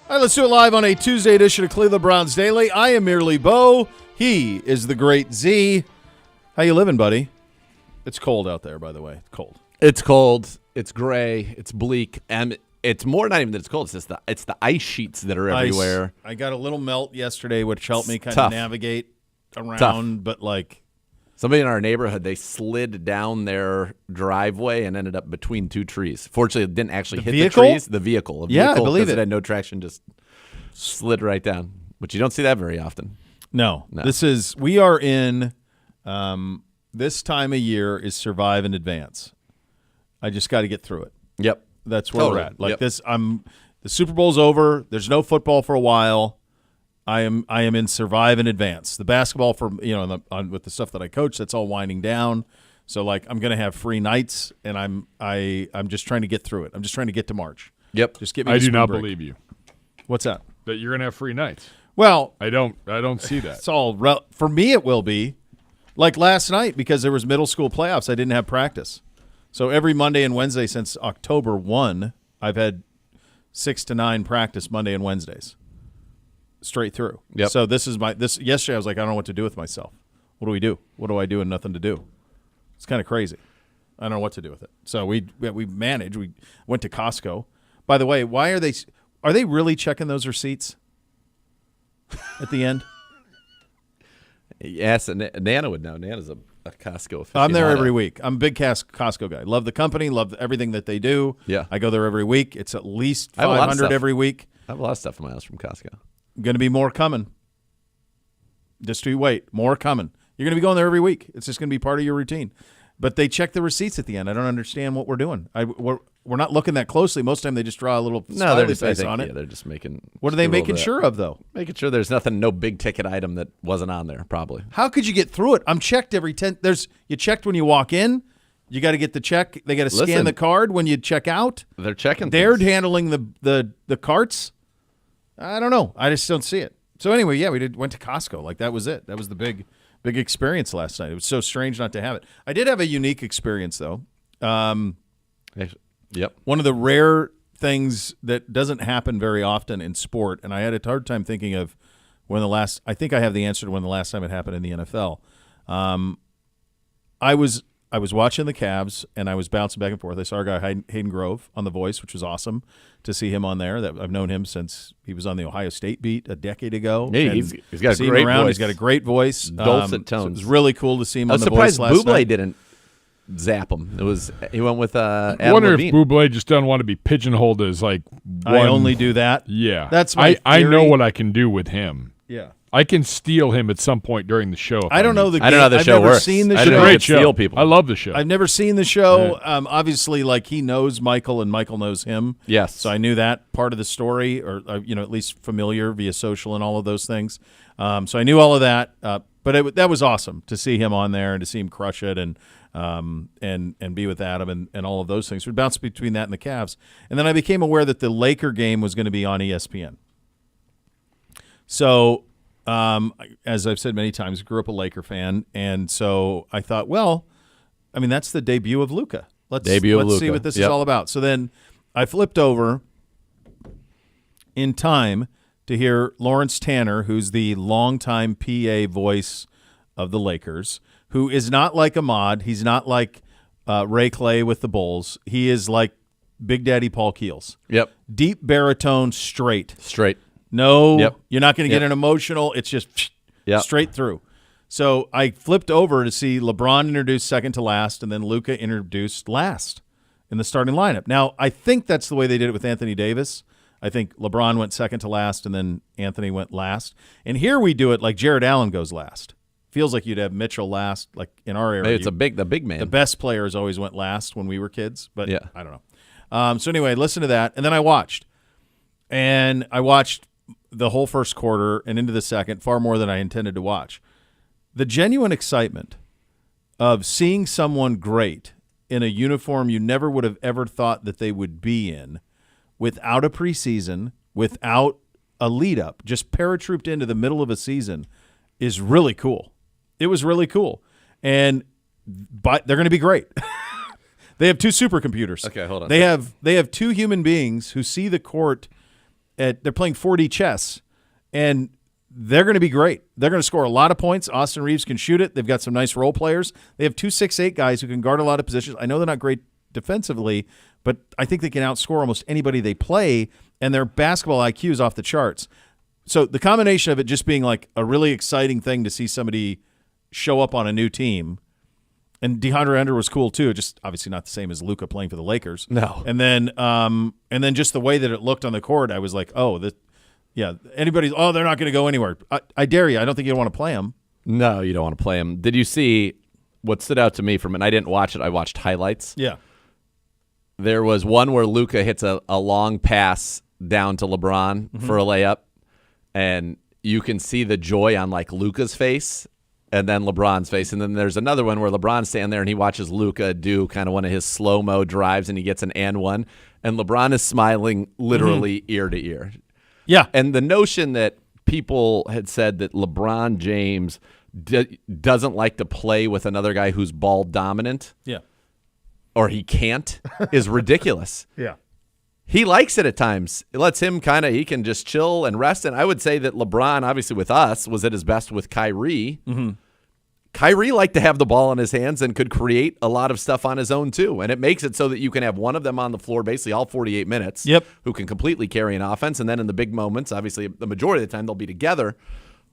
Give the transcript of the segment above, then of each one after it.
All right, let's do it live on a Tuesday edition of Cleveland Browns Daily. I am merely Bo. He is the great Z. How you living, buddy? It's cold out there, by the way. It's cold. It's cold. It's gray. It's bleak. And it's more not even that it's cold. It's just it's the ice sheets that are everywhere. I got a little melt yesterday, which helped me kind tough. of navigate around. Tough. But, like... Somebody in our neighborhood, they slid down their driveway and ended up between two trees. Fortunately, it didn't actually hit vehicle? the trees. The vehicle. Yeah, I believe it. It had no traction, just slid right down, which you don't see that very often. No. We are in, this time of year is survive in advance. I just got to get through it. Yep. That's where we're at. Like this, the Super Bowl's over. There's no football for a while. I am in survive in advance. The basketball with the stuff that I coach, that's all winding down. So like I'm going to have free nights, and I'm just trying to get through it. I'm just trying to get to March. Yep. Just give me. I do not believe you. What's that? That you're going to have free nights. Well, I don't see that. It's all for me. It will be like last night because there was middle school playoffs. I didn't have practice, so every Monday and Wednesday since October 1, I've had 6 to 9 practice Monday and Wednesdays. Straight through. Yep. So yesterday I was like, I don't know what to do with myself. What do we do? What do I do and nothing to do? It's kind of crazy. I don't know what to do with it. So we managed. We went to Costco. By the way, why are they really checking those receipts at the end? Yes, and Nana would know. Nana's a Costco aficionado. I'm there every week. I'm a big Costco guy. Love the company. Love everything that they do. Yeah. I go there every week. It's at least 500 every week. I have a lot of stuff in my house from Costco. Going to be more coming. Just you wait. More coming. You're going to be going there every week. It's just going to be part of your routine. But they check the receipts at the end. I don't understand what we're doing. We're not looking that closely. Most of the time they just draw a little smiley face on it. Yeah, they're just making. What are they making sure of, though? Making sure there's no big ticket item that wasn't on there, probably. How could you get through it? I'm checked every 10. You checked when you walk in. You got to get the check. They got to scan the card when you check out. They're checking. They're handling the carts. I don't know. I just don't see it. So anyway, yeah, went to Costco. Like that was it. That was the big experience last night. It was so strange not to have it. I did have a unique experience though. Yep. One of the rare things that doesn't happen very often in sport, and I had a hard time thinking of I think I have the answer to when the last time it happened in the NFL. I was watching the Cavs, and I was bouncing back and forth. I saw our guy Hayden Grove on The Voice, which was awesome to see him on there. That I've known him since he was on the Ohio State beat a decade ago. Yeah, he's got a great voice. He's got a great voice. Dulcet tones. So it was really cool to see him on The Voice last night. I was surprised Buble didn't zap him. He went with Adam I wonder Levine. if Buble just doesn't want to be pigeonholed as like one. I only do that. Yeah. That's my I know theory. what I can do with him. Yeah. I can steal him at some point during the show. I don't know the game. I don't know how the I've show never works. seen the I show. don't know Great how to steal show. people. I love the show. I've never seen the show. Obviously, like he knows Michael and Michael knows him. Yes. So I knew that part of the story, or at least familiar via social and all of those things. So I knew all of that. But that was awesome to see him on there and to see him crush it and be with Adam and all of those things. We bounced between that and the Cavs, and then I became aware that the Laker game was going to be on ESPN. So. As I've said many times, grew up a Laker fan, and so I thought, well, I mean, that's the debut of Luka. Let's see what this is all about. So then I flipped over in time to hear Lawrence Tanner, who's the longtime PA voice of the Lakers, who is not like Ahmad. He's not like Ray Clay with the Bulls. He is like Big Daddy Paul Keels. Yep. Deep baritone, straight. No, You're not going to get an emotional. It's just straight through. So I flipped over to see LeBron introduced second to last, and then Luka introduced last in the starting lineup. Now, I think that's the way they did it with Anthony Davis. I think LeBron went second to last, and then Anthony went last. And here we do it like Jared Allen goes last. Feels like you'd have Mitchell last, like in our area. Maybe it's the big man. The best players always went last when we were kids, but yeah. I don't know. So anyway, listen to that, and then I watched. And I watched the whole first quarter and into the second, far more than I intended to watch. The genuine excitement of seeing someone great in a uniform you never would have ever thought that they would be in, without a preseason, without a lead-up, just paratrooped into the middle of a season, is really cool. It was really cool. But they're going to be great. They have two supercomputers. Okay, hold on. They have two human beings who see the court they're playing 4D chess, and they're going to be great. They're going to score a lot of points. Austin Reeves can shoot it. They've got some nice role players. They have 2 6'8" guys who can guard a lot of positions. I know they're not great defensively, but I think they can outscore almost anybody they play, and their basketball IQ is off the charts. So the combination of it just being like a really exciting thing to see somebody show up on a new team, and DeAndre Hunter was cool too, just obviously not the same as Luka playing for the Lakers. No. And then just the way that it looked on the court, I was like, oh, they're not going to go anywhere. I dare you. I don't think you want to play them. No, you don't want to play him. Did you see what stood out to me from it? And I didn't watch it. I watched highlights. Yeah. There was one where Luka hits a long pass down to LeBron for a layup, and you can see the joy on like Luka's face and then LeBron's face. And then there's another one where LeBron's standing there and he watches Luka do kind of one of his slow-mo drives, and he gets an and one, and LeBron is smiling literally ear to ear. Yeah. And the notion that people had said that LeBron James doesn't like to play with another guy who's ball dominant, Yeah. or he can't, is ridiculous. Yeah. He likes it at times. It lets him he can just chill and rest. And I would say that LeBron, obviously with us, was at his best with Kyrie. Mm-hmm. Kyrie liked to have the ball in his hands and could create a lot of stuff on his own too. And it makes it so that you can have one of them on the floor basically all 48 minutes, who can completely carry an offense. And then in the big moments, obviously the majority of the time they'll be together.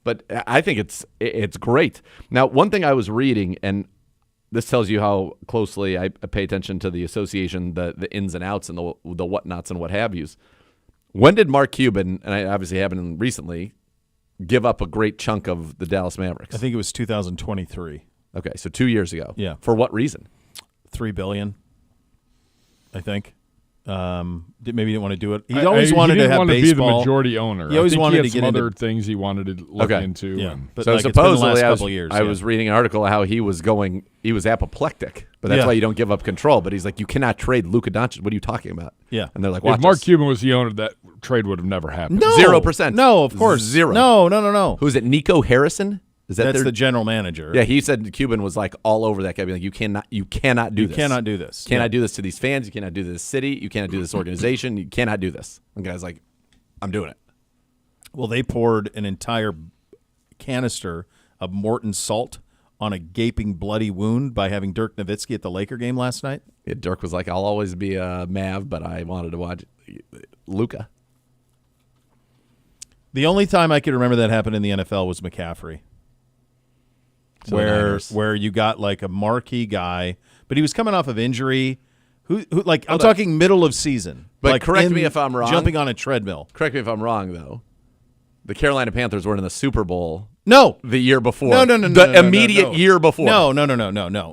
But I think it's great. Now, one thing I was reading, and this tells you how closely I pay attention to the association, the ins and outs and the whatnots and what have yous. When did Mark Cuban, and I obviously haven't recently, give up a great chunk of the Dallas Mavericks? I think it was 2023. Okay, so 2 years ago. Yeah. For what reason? $3 billion, I think. Maybe he didn't want to do it. He always wanted to have baseball. He didn't want to be the majority owner. He always wanted he had to get some into other things he wanted to look into. Yeah, and but so like, it's been the supposedly last couple years. I was reading an article how he was apoplectic, but that's why you don't give up control. But he's like, you cannot trade Luka Doncic. What are you talking about? Yeah. And they're like, if Mark Cuban was the owner, that trade would have never happened. No. 0%. No, of course. Zero. No. Who's it? Nico Harrison? Is that That's the general manager. Yeah, he said Cuban was like all over that guy, being like, you cannot do this. You cannot do this. Cannot do this to these fans. You cannot do this city. You cannot do this organization. You cannot do this. And the guy's like, I'm doing it. Well, they poured an entire canister of Morton salt on a gaping bloody wound by having Dirk Nowitzki at the Laker game last night. Yeah, Dirk was like, I'll always be a Mav, but I wanted to watch Luka. The only time I could remember that happened in the NFL was McCaffrey. Where you got like a marquee guy, but he was coming off of injury. Who like I'm talking middle of season. But like correct me if I'm wrong. Jumping on a treadmill. Correct me if I'm wrong, though. The Carolina Panthers were in the Super Bowl. No, the year before. No. The immediate year before. No.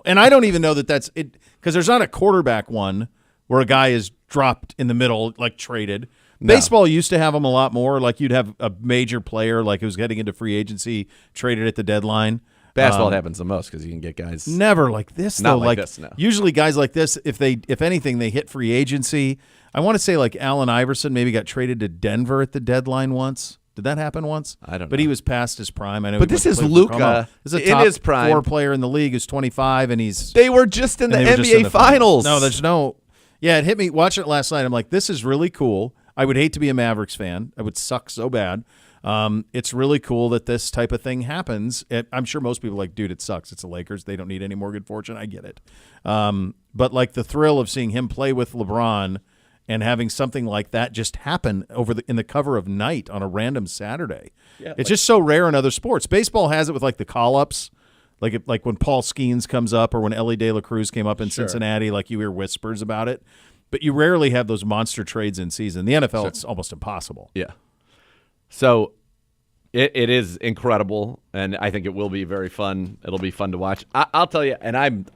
And I don't even know that that's it, because there's not a quarterback one where a guy is dropped in the middle, like traded. No. Baseball used to have them a lot more. Like you'd have a major player, like who's getting into free agency, traded at the deadline. Basketball happens the most because you can get guys. Never like this, though. Not like this, no. Usually guys like this, if anything, they hit free agency. I want to say like Allen Iverson maybe got traded to Denver at the deadline once. Did that happen once? I don't know. But he was past his prime. I know. But this is Luka. This is a in top his prime. 4 player in the league who's 25, and he's. They were just in the NBA Finals. No, there's no. Yeah, it hit me watching it last night. I'm like, this is really cool. I would hate to be a Mavericks fan. I would suck so bad. It's really cool that this type of thing happens. I'm sure most people are like, dude, it sucks. It's the Lakers. They don't need any more good fortune. I get it. But like the thrill of seeing him play with LeBron and having something like that just happen in the cover of Night on a random Saturday. Yeah, it's just so rare in other sports. Baseball has it with like the call-ups, like when Paul Skeens comes up or when Ellie De La Cruz came up in Cincinnati, like you hear whispers about it. But you rarely have those monster trades in season. The NFL, it's almost impossible. Yeah. So it is incredible, and I think it will be very fun. It'll be fun to watch. I'll tell you, and I'm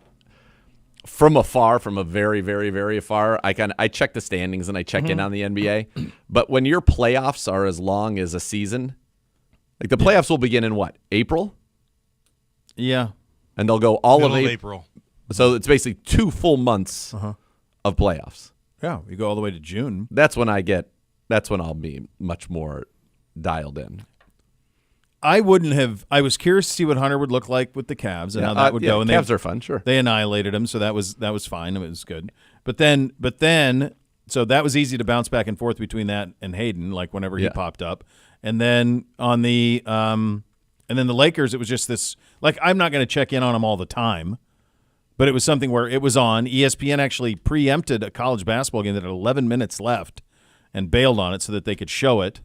from afar, from a very, very, very afar. I check the standings and I check in on the NBA. But when your playoffs are as long as a season, like the playoffs will begin in what, April? Yeah, and they'll go all Middle of April. So it's basically 2 full months of playoffs. Yeah, you go all the way to June. That's when I'll be much more dialed in. I was curious to see what Hunter would look like with the Cavs and how that would go. And Cavs are fun, sure. They annihilated him, so that was fine. It was good. But then So that was easy to bounce back and forth between that and Hayden, like whenever he Yeah. popped up. And then on the and then the Lakers, it was just this, like, I'm not going to check in on them all the time, but it was something where it was on. ESPN actually preempted a college basketball game that had 11 minutes left and bailed on it so that they could show it,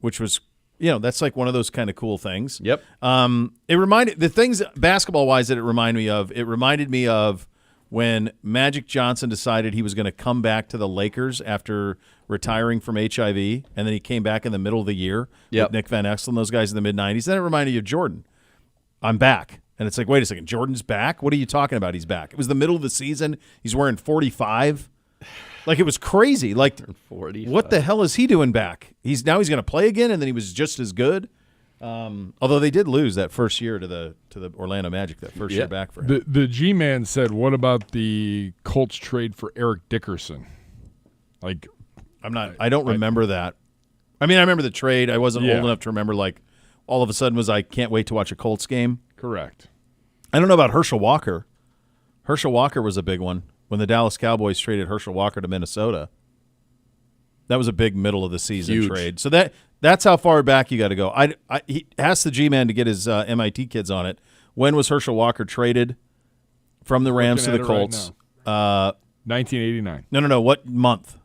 which was, that's like one of those kind of cool things. Yep. It reminded the things basketball-wise that it reminded me of when Magic Johnson decided he was going to come back to the Lakers after retiring from HIV, and then he came back in the middle of the year Yep. with Nick Van Exel and those guys in the mid-'90s. Then it reminded you of Jordan. I'm back. And it's like, wait a second, Jordan's back? What are you talking about? He's back. It was the middle of the season. He's wearing 45. Like, it was crazy. Like, 45. what the hell is he doing back? He's going to play again, and then he was just as good. Although they did lose that first year to the Orlando Magic, that first year back for him. The G-Man said, what about the Colts trade for Eric Dickerson? Like, I don't remember that. I mean, I remember the trade. I wasn't old enough to remember, like, all of a sudden I can't wait to watch a Colts game. correct. I don't know about Herschel Walker. Herschel Walker was a big one when the Dallas Cowboys traded Herschel Walker to Minnesota. That was a big middle of the season trade. So that's how far back you got to go. He asked the G-Man to get his MIT kids on it. When was Herschel Walker traded from the Rams to the Colts? 1989. No. What month?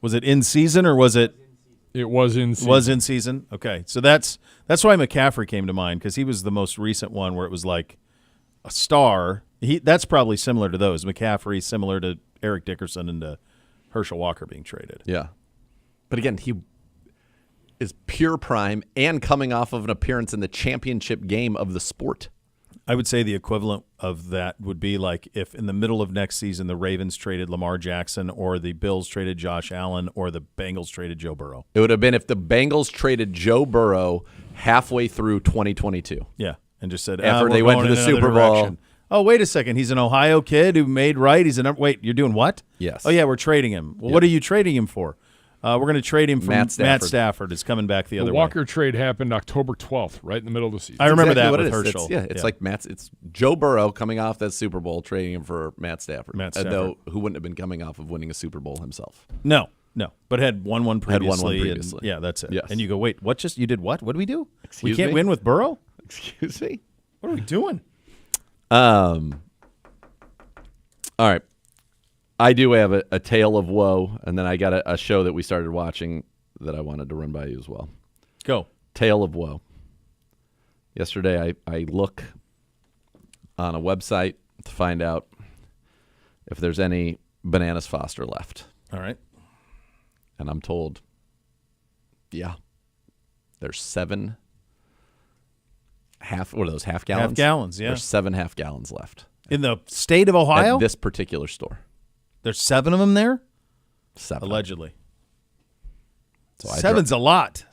Was it in season or was it? It was in season. Was in season. Okay, so that's why McCaffrey came to mind, because he was the most recent one where it was like a star. That's probably similar to those. McCaffrey similar to Eric Dickerson and to Herschel Walker being traded. Yeah. But again, he is pure prime and coming off of an appearance in the championship game of the sport. I would say the equivalent of that would be like if in the middle of next season the Ravens traded Lamar Jackson or the Bills traded Josh Allen or the Bengals traded Joe Burrow. It would have been if the Bengals traded Joe Burrow halfway through 2022. Yeah, and just said, After we're they went going to the in another Super Bowl. direction. Oh, wait a second. He's an Ohio kid who made right. He's wait, you're doing what? Yes. Oh, yeah, we're trading him. Well, what are you trading him for? We're going to trade him from Matt Stafford. Matt Stafford is coming back the other The way. Walker trade happened October 12th, right in the middle of the season. I remember Exactly that what with it is. Herschel. It's like it's Joe Burrow coming off that Super Bowl, trading him for Matt Stafford. Matt Stafford. Though who wouldn't have been coming off of winning a Super Bowl himself. No, but had won one previously. Had won one and- previously. yeah, that's it. Yes. And you go, wait, you did what? What did we do? We Excuse can't me? win with Burrow? Excuse me? What are we doing? All right. I do have a tale of woe, and then I got a show that we started watching that I wanted to run by you as well. Go. Tale of woe. Yesterday, I look on a website to find out if there's any Bananas Foster left. All right. And I'm told, yeah, there's 7 half, what are those, half gallons? Half gallons, yeah. There's 7 half gallons left In the state of Ohio? at this particular store. There's 7 of them there? 7. Allegedly. So 7's a lot.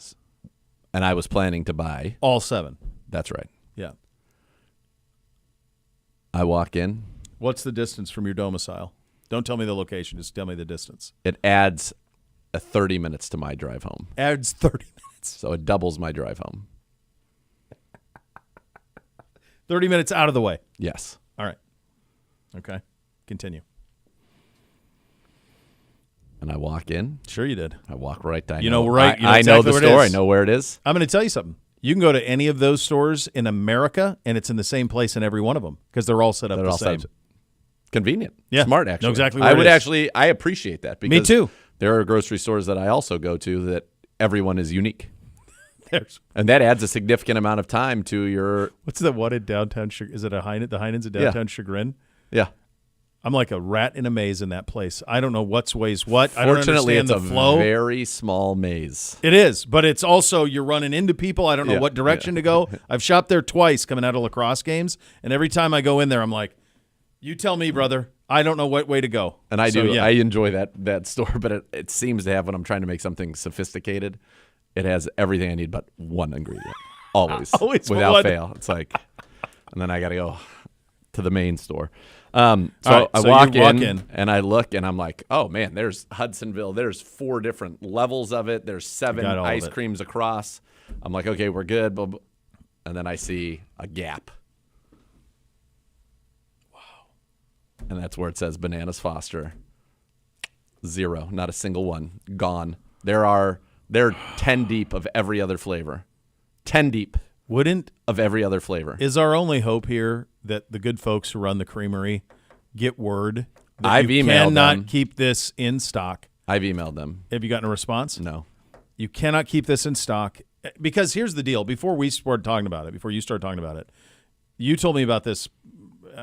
and I was planning to buy. All 7. That's right. Yeah. I walk in. What's the distance from your domicile? Don't tell me the location. Just tell me the distance. It adds 30 minutes to my drive home. Adds 30 minutes. So it doubles my drive home. 30 minutes out of the way. Yes. All right. Okay. Continue. And I walk in. Sure you did. I walk right down. You know, right. You know I know exactly the where it store. I is. know where it is. I'm going to tell you something. You can go to any of those stores in America, and it's in the same place in every one of them because they're all set up They're the all same. set up. Convenient. Yeah. Smart, actually. Know exactly where I it would is. actually, I appreciate that because too. there are grocery stores that I also go to that everyone is unique. There's And that adds a significant amount of time to your, what's the one in downtown? Is it a Heinen? The Heinen's in downtown Chagrin. yeah. I'm like a rat in a maze in that place. I don't know what's weighs what. I don't Fortunately, understand it's the a flow. very small maze. It is, but it's also you're running into people. I don't know Yeah, what direction to go. I've shopped there twice coming out of lacrosse games, and every time I go in there, I'm like, "You tell me, brother. I don't know what way to go." And I So, do. yeah. I enjoy that store, but it seems to have, when I'm trying to make something sophisticated, it has everything I need but one ingredient. Always. Always without one. fail. It's like, and then I got to go to the main store. So right, I so walk you walk in, in. and I look and I'm like, oh man, there's Hudsonville. There's 4 different levels of it. There's 7 got all of ice it. creams across. I'm like, okay, we're good. Blah, blah. And then I see a Gap. and that's where it says Bananas Foster. 0, not a single one, gone. They're 10 deep of every other flavor. 10 deep of every other flavor. Is our only hope here that the good folks who run the creamery get word that I've you emailed cannot them. keep this in stock? I've emailed them. Have you gotten a response? No. You cannot keep this in stock because here's the deal. Before we started talking about it, before you started talking about it, you told me about this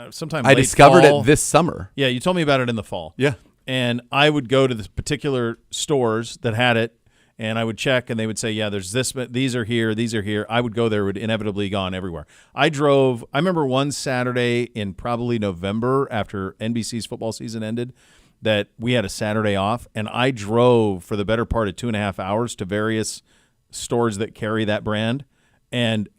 sometime I late discovered fall. it this summer. Yeah, you told me about it in the fall. Yeah. And I would go to the particular stores that had it, and I would check, and they would say, yeah, there's this, but these are here, these are here. I would go there, it would inevitably gone everywhere. I remember one Saturday in probably November after NBC's football season ended that we had a Saturday off, and I drove for the better part of 2.5 hours to various stores that carry that brand, and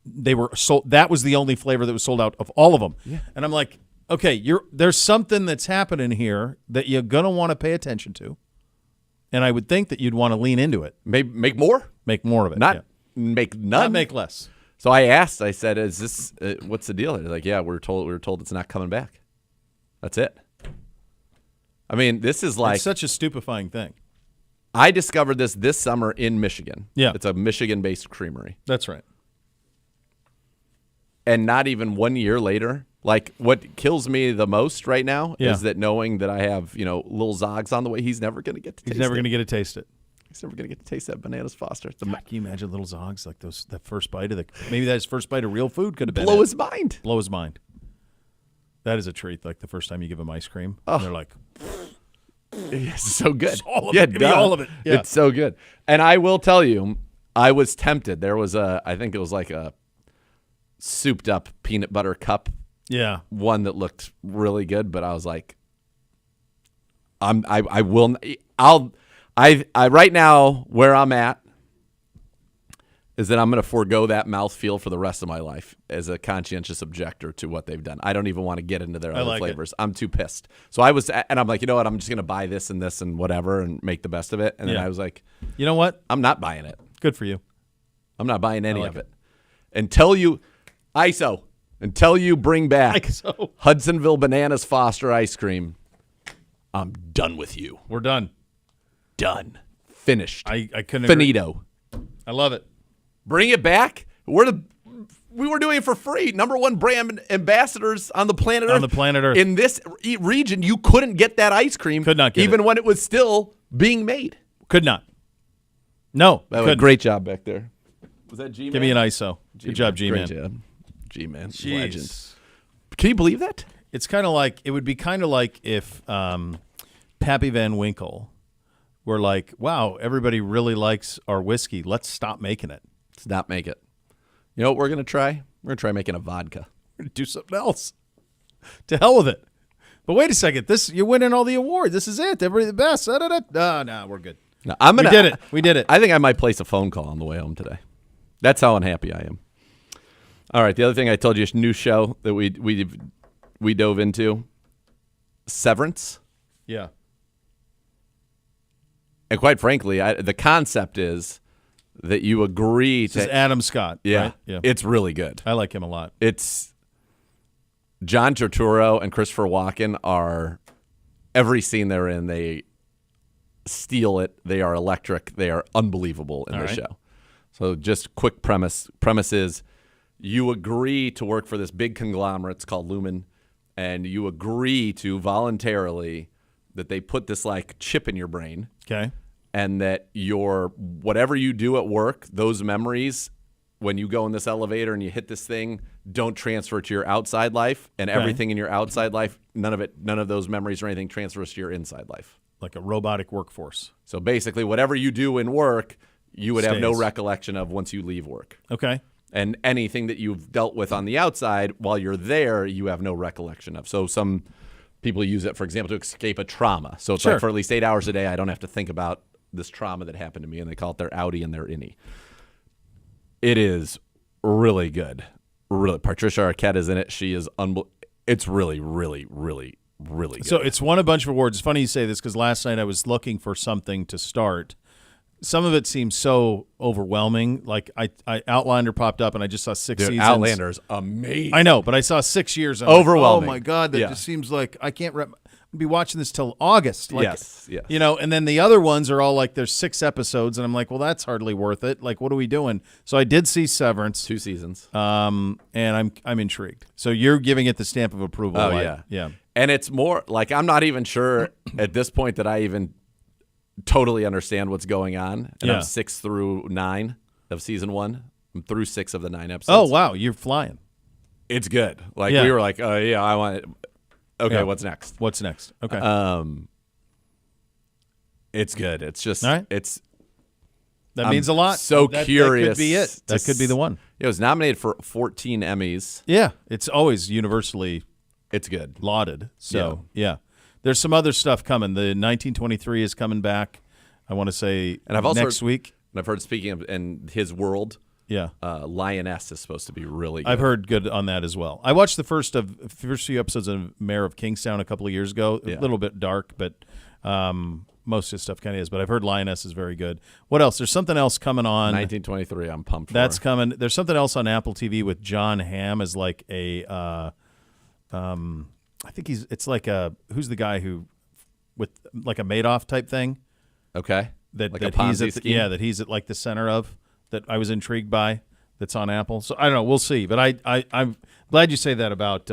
they were sold. That was the only flavor that was sold out of all of them. Yeah. And I'm like, okay, there's something that's happening here that you're going to want to pay attention to. And I would think that you'd want to lean into it. Maybe make more? Make more of it. Not make none. Not make less. So I asked, I said, is this, what's the deal? They're like, yeah, we were told it's not coming back. That's it. I mean, this is like. It's such a stupefying thing. I discovered this summer in Michigan. Yeah. It's a Michigan-based creamery. That's right. And not even 1 year later, like what kills me the most right now is that knowing that I have, little Zogs on the way, he's never going to get to taste it. He's never going to get to taste it. He's never going to get to taste that Bananas Foster. God, can you imagine little Zogs like that first bite of maybe that his first bite of real food could have been. Blow his mind. Blow his mind. That is a treat. Like the first time you give them ice cream, Oh. and they're like, It's so good. all of it. Give me all of it. Yeah. It's so good. And I will tell you, I was tempted. There was I think it was like a souped up peanut butter cup. Yeah. One that looked really good, but I was like, right now where I'm at is that I'm going to forego that mouthfeel for the rest of my life as a conscientious objector to what they've done. I don't even want to get into their other flavors. I'm too pissed. So I'm like, you know what? I'm just going to buy this and whatever and make the best of it. And then I was like, you know what? I'm not buying it. Good for you. I'm not buying any of it. Until you bring back Hudsonville Bananas Foster ice cream, I'm done with you. We're done. Done. Finished. I couldn't Finito. agree. I love it. Bring it back. We were doing it for free. #1 brand ambassadors on the planet Earth. On the planet Earth. In this region, you couldn't get that ice cream. Could not get even it. when it was still being made. Could not. No. Great job back there. Was that G-Man? Give me an ISO. Good job, G-Man. Great job. G-Man. Jeez. Legend. Can you believe that? It's kind of like, it would be kind of like if Pappy Van Winkle were like, wow, everybody really likes our whiskey. Let's stop making it. Let's not make it. You know what we're going to try? We're going to try making a vodka. We're going to do something else. To hell with it. But wait a second. You're winning all the awards. This is it. Everybody the best. No, we're good. No, We did it. I think I might place a phone call on the way home today. That's how unhappy I am. All right, the other thing I told you, is a new show that we dove into, Severance. Yeah. And quite frankly, the concept is that you agree This is Adam Scott. Yeah, Right? Yeah. it's really good. I like him a lot. It's John Turturro and Christopher Walken are every scene they're in, they steal it. They are electric. They are unbelievable in the show. So just quick premise. Premise is you agree to work for this big conglomerate. It's called Lumen. And you agree to voluntarily that they put this like chip in your brain. Okay. And that whatever you do at work, those memories, when you go in this elevator and you hit this thing, don't transfer to your outside life. And everything in your outside life, none of those memories or anything transfers to your inside life. Like a robotic workforce. So basically, whatever you do in work, you would have no Stays. recollection of once you leave work. Okay. And anything that you've dealt with on the outside, while you're there, you have no recollection of. So some people use it, for example, to escape a trauma. So it's like for at least 8 hours a day, I don't have to think about this trauma that happened to me, and they call it their outie and their innie. It is really good. Really, Patricia Arquette is in it. She is It's really, really, really, really good. So it's won a bunch of awards. It's funny you say this because last night I was looking for something to start some of it seems so overwhelming. Like I Outlander popped up and I just saw 6 seasons. Outlander's amazing. I know, but I saw 6 years. And I'm Overwhelming. Like, oh my God, that Yeah. just seems like I can't be watching this till August. Like, Yes. And then the other ones are all like there's 6 episodes, and I'm like, well, that's hardly worth it. Like, what are we doing? So I did see Severance, 2 seasons. and I'm intrigued. So you're giving it the stamp of approval. Oh, yeah. And it's more like I'm not even sure at this point that I even totally understand what's going on. And I'm 6 through 9 of season 1. I'm through 6 of the 9 episodes. Oh wow, you're flying. It's good. Like Yeah. we were like, oh yeah, I want it. Okay, Yeah. what's next? What's next? Okay. It's good. It's just All right. it's that I'm means a lot. so that curious. That could be it. That could be the one. It was nominated for 14 Emmys. Yeah, it's always universally It's good. lauded. So yeah. There's some other stuff coming. The 1923 is coming back. I want to say And I've also next week. And I've heard, speaking of in his world, Yeah. Lioness is supposed to be really good. I've heard good on that as well. I watched the first few episodes of Mayor of Kingstown a couple of years ago. Yeah. A little bit dark, but most of his stuff kind of is. But I've heard Lioness is very good. What else? There's something else coming on. 1923, I'm pumped That's for. coming. There's something else on Apple TV with John Hamm as like a I think it's like a who's the guy who with like a Madoff type thing Okay. that Like a he's Ponzi at scheme? that he's at like the center of that I was intrigued by that's on Apple. So I don't know, we'll see. But I'm glad you say that about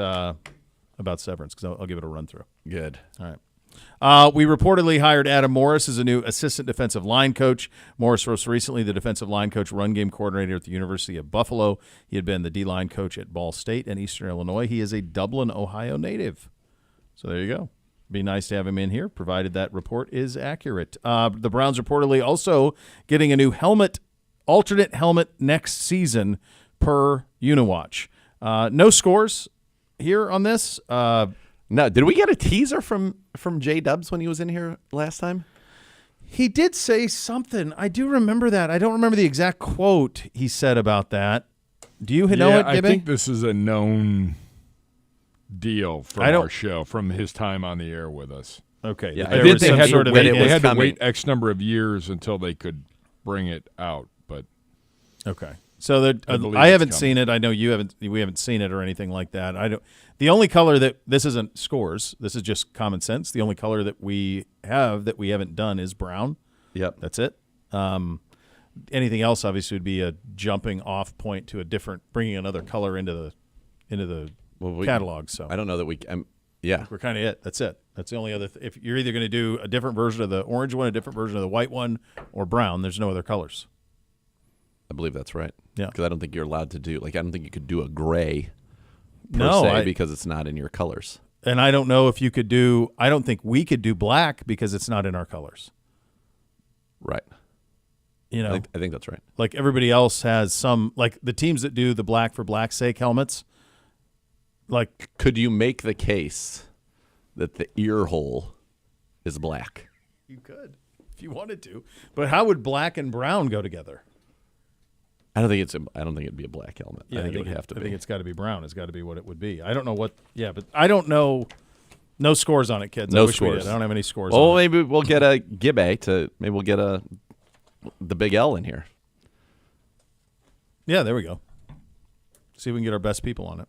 Severance because I'll give it a run through. Good. All right. We reportedly hired Adam Morris as a new assistant defensive line coach. Morris was recently the defensive line coach, run game coordinator at the University of Buffalo. He had been the D-line coach at Ball State and Eastern Illinois. He is a Dublin, Ohio native. So there you go. Be nice to have him in here, provided that report is accurate. The Browns reportedly also getting a new alternate helmet next season per Uniwatch. No scores here on this. No, did we get a teaser from J Dubs when he was in here last time? He did say something. I do remember that. I don't remember the exact quote he said about that. Do you know it, Gibby? I think this is a known deal from I don't- our show, from his time on the air with us. Okay. Yeah, there I did was think some they had sort to of wait- They it was had to coming. wait X number of years until they could bring it out, but Okay. So that I believe I it's haven't coming. seen it. I know you haven't. We haven't seen it or anything like that. I don't. The only color that this isn't scores. This is just common sense. The only color that we have that we haven't done is brown. Yep. That's it. Anything else obviously would be a jumping off point to a different, bringing another color into the catalog. So I don't know that we. Yeah. we're kind of it. That's it. That's the only other. If you're either going to do a different version of the orange one, a different version of the white one, or brown, there's no other colors. I believe that's right. Yeah. Because I don't think you're allowed to do, like, I don't think you could do a gray per No, se because it's not in your colors. And I don't know if you could do. I don't think we could do black because it's not in our colors. Right. You know, I think that's right. like everybody else has some. Like the teams that do the black for black's sake helmets. Like, Could you make the case that the ear hole is black? you could if you wanted to, but how would black and brown go together? I don't think it'd be a black helmet. I think it would have to I be. think it's got to be brown. It's got to be what it would be. I don't know what. Yeah, but I don't know. No scores on it, kids. I No wish we scores. did. I don't have any scores. Oh, on it. maybe we'll get a Gibbe to. Maybe we'll get the big L in here. Yeah, there we go. See if we can get our best people on it.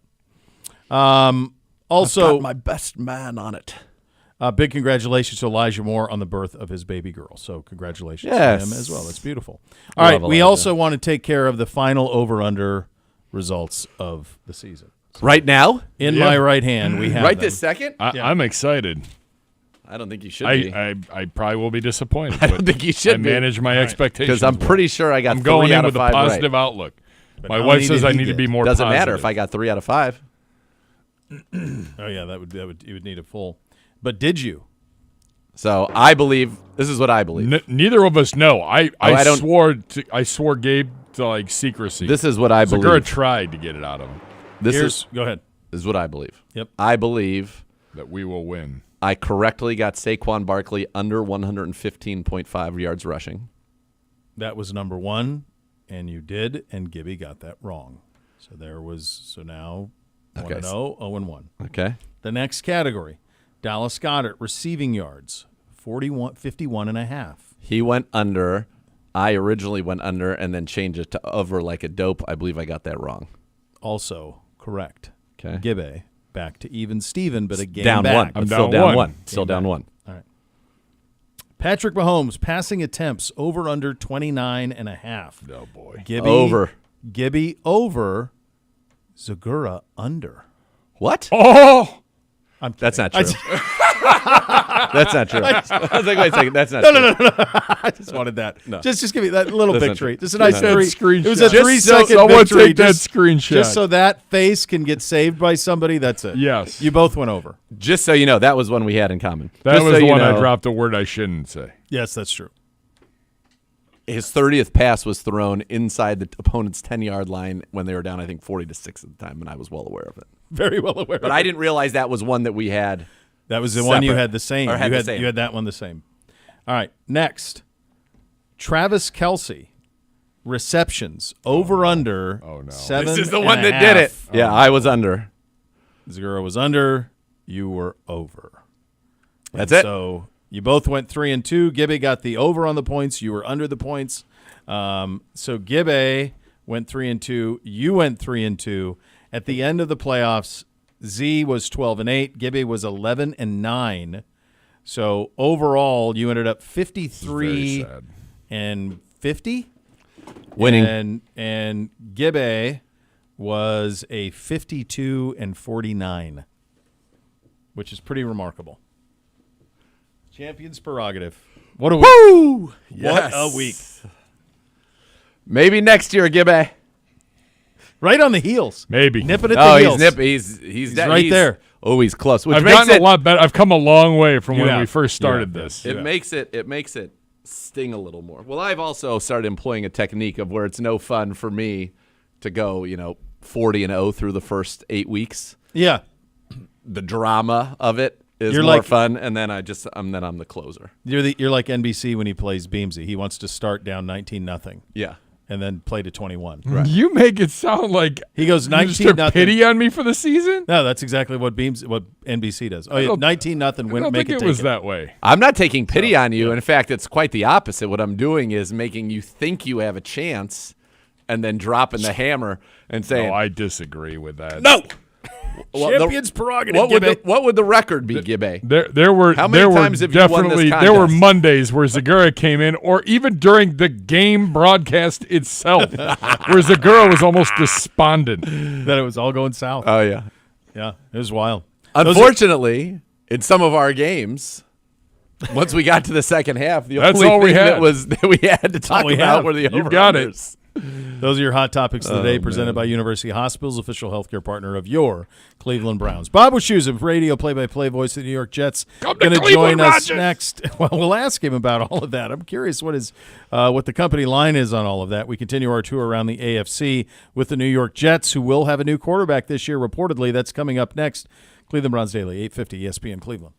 Also, I've got my best man on it. big congratulations to Elijah Moore on the birth of his baby girl. So congratulations Yes. to him as well. That's beautiful. All Love right, we Elijah. also want to take care of the final over-under results of the season. Right now? In Yeah. my right hand, we have Right them. this second? Yeah. I'm excited. I don't think you should be. I probably will be disappointed. I don't think you should I be. manage my expectations Because I'm well. pretty sure I got I'm 3 going out in of with a 5 positive right. outlook. But My how wife many says did I he need to get? be more Doesn't positive. matter if I got 3 out of 5. Oh yeah, that would you would need a full. But did you? So I believe this is what I believe. Neither of us know. I I don't- swore Gabe to like secrecy. This is what I Segura believe. tried to get it out of him This Go ahead. is what I believe. Yep. I believe that we will win. I correctly got Saquon Barkley under 115.5 yards rushing. That was number 1, and you did, and Gibby got that wrong. So now 1-0, 0-1. Okay. The next category, Dallas Goedert receiving yards, 51.5. He went under I originally went under and then changed it to over like a dope. I believe I got that wrong. Also correct. Okay. Gibbe back to even Steven, but a game Down back. one. I'm But still down down one. one. Still Game down back. one. All right. Patrick Mahomes passing attempts over under 29.5. Oh, boy. Gibby Over. Gibby over. Zagura under. What? Oh! I'm kidding. That's not true. That's not true. I was like, wait a second. That's not true. No. I just wanted that. No. Just give me that little That's not victory. true. Just a nice No, no. three. That screenshot. It was a Just 3-second someone victory. take that screenshot. Just so that face can get saved by somebody. That's it. Yes. You both went over. Just so you know, that was one we had in common. That Just was so the you one I know, dropped a word I shouldn't say. Yes, that's true. His 30th pass was thrown inside the opponent's 10-yard line when they were down, I think, 40-6 at the time, and I was well aware of it. Very well aware. But I didn't realize that was one that we had. That was the one you Separate. had the same. Or had you the had same. You had that one the same. All right. Next, Travis Kelce receptions over under. Oh, no. 7. This is the one that did it. Yeah, I was under. Zagura was under. You were over. That's it. So you both went 3 and 2. Gibbe got the over on the points. You were under the points. So Gibbe went 3 and 2. You went 3 and 2. At the end of the playoffs, Z was 12 and 8. Gibbe was 11 and 9. So overall, you ended up 53 Very sad. and 50. Winning. And Gibbe was a 52 and 49, which is pretty remarkable. Champion's prerogative. What a week. Woo! What Yes. a week. Maybe next year, Gibbe. Right on the heels. Maybe. Nipping at the Oh, heels. he's nippy. He's right there. Oh, he's close. Which I've makes gotten it, a lot better. I've come a long way from You when have. we first started You have. this. It makes it sting a little more. Well, I've also started employing a technique of where it's no fun for me to go, 40 and 0 through the first 8 weeks. Yeah. The drama of it is You're more like- fun, and then I'm the closer. You're like NBC when he plays Beamsy. He wants to start down 19-0 Yeah. and then play to 21. You make it sound like He goes you just 19-0. took pity on me for the season. No, that's exactly what NBC does. Oh, yeah, don't- 19-0 I win. don't Make think it it was take that way. I'm not taking pity on you. In fact, it's quite the opposite. What I'm doing is making you think you have a chance and then dropping the hammer and saying, No, I disagree with that. no. Well, Champion's prerogative. What would the record be, Gibbe? There were How many there were times have you won this definitely there were contest? Mondays where Zagura came in, or even during the game broadcast itself, where Zagura was almost despondent. that it was all going south. Oh, yeah. Yeah, it was wild. Unfortunately, in some of our games, once we got to the second half, the That's only all we thing had. that we had to talk we about have. were the You've got it. over-unders. Those are your hot topics of the day, presented by University Hospitals, official healthcare partner of your Cleveland Browns. Bob Wischusen, radio play-by-play voice of the New York Jets, Come to going to Cleveland, join us Rogers! next. Well, we'll ask him about all of that. I'm curious what the company line is on all of that. We continue our tour around the AFC with the New York Jets, who will have a new quarterback this year, reportedly. That's coming up next. Cleveland Browns Daily, 850 ESPN Cleveland.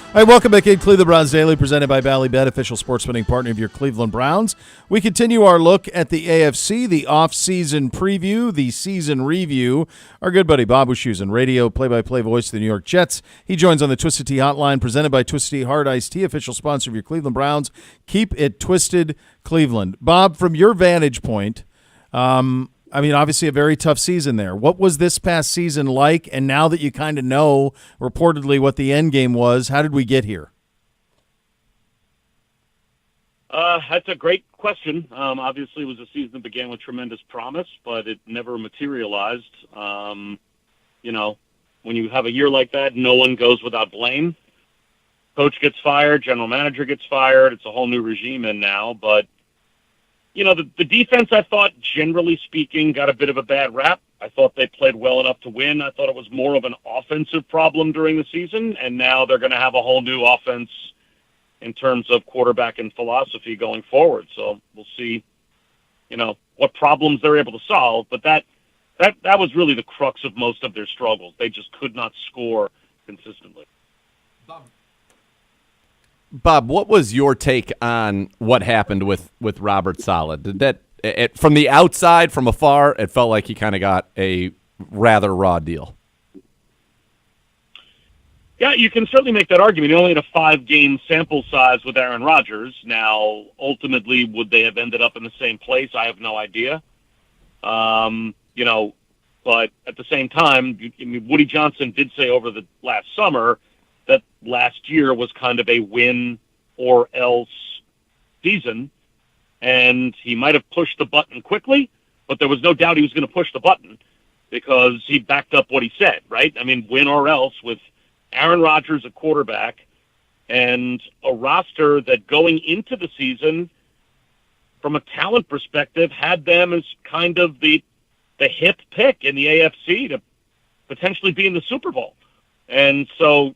All right, welcome back in Cleveland Browns Daily, presented by Ballybet, official sports betting partner of your Cleveland Browns. We continue our look at the AFC, the off-season preview, the season review. Our good buddy Bob Wischusen, radio play-by-play voice of the New York Jets. He joins on the Twisted Tea Hotline, presented by Twisted Tea Hard Iced Tea, official sponsor of your Cleveland Browns. Keep it twisted, Cleveland. Bob, from your vantage point, obviously a very tough season there. What was this past season like? And now that you kind of know reportedly what the end game was, how did we get here? That's a great question. Obviously, it was a season that began with tremendous promise, but it never materialized. When you have a year like that, no one goes without blame. Coach gets fired, general manager gets fired. It's a whole new regime in now, but the defense, I thought, generally speaking, got a bit of a bad rap. I thought they played well enough to win. I thought it was more of an offensive problem during the season, and now they're going to have a whole new offense in terms of quarterback and philosophy going forward. So we'll see, what problems they're able to solve. But that was really the crux of most of their struggles. They just could not score consistently. Bob, what was your take on what happened with Robert Saleh? Did that, from the outside, from afar, it felt like he kind of got a rather raw deal? Yeah, you can certainly make that argument. He only had a 5-game sample size with Aaron Rodgers. Now, ultimately, would they have ended up in the same place? I have no idea. But at the same time, Woody Johnson did say over the last summer that last year was kind of a win or else season, and he might have pushed the button quickly, but there was no doubt he was going to push the button because he backed up what he said, right? Win or else with Aaron Rodgers at quarterback and a roster that going into the season, from a talent perspective, had them as kind of the hip pick in the AFC to potentially be in the Super Bowl. And so,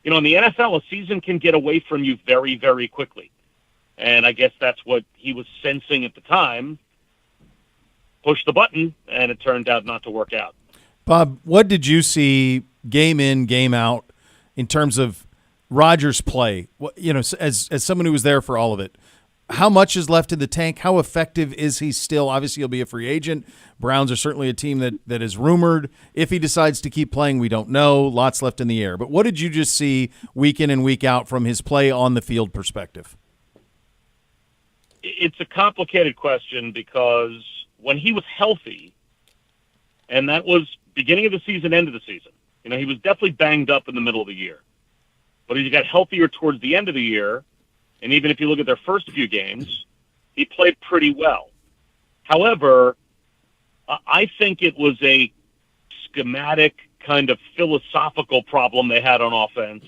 in the NFL, a season can get away from you very, very quickly. And I guess that's what he was sensing at the time. Push the button, and it turned out not to work out. Bob, what did you see game in, game out in terms of Rodgers' play? As someone who was there for all of it, how much is left in the tank? How effective is he still? Obviously, he'll be a free agent. Browns are certainly a team that is rumored. If he decides to keep playing, we don't know. Lots left in the air. But what did you just see week in and week out from his play on the field perspective? It's a complicated question because when he was healthy, and that was beginning of the season, end of the season, he was definitely banged up in the middle of the year. But as he got healthier towards the end of the year, and even if you look at their first few games, he played pretty well. However, I think it was a schematic kind of philosophical problem they had on offense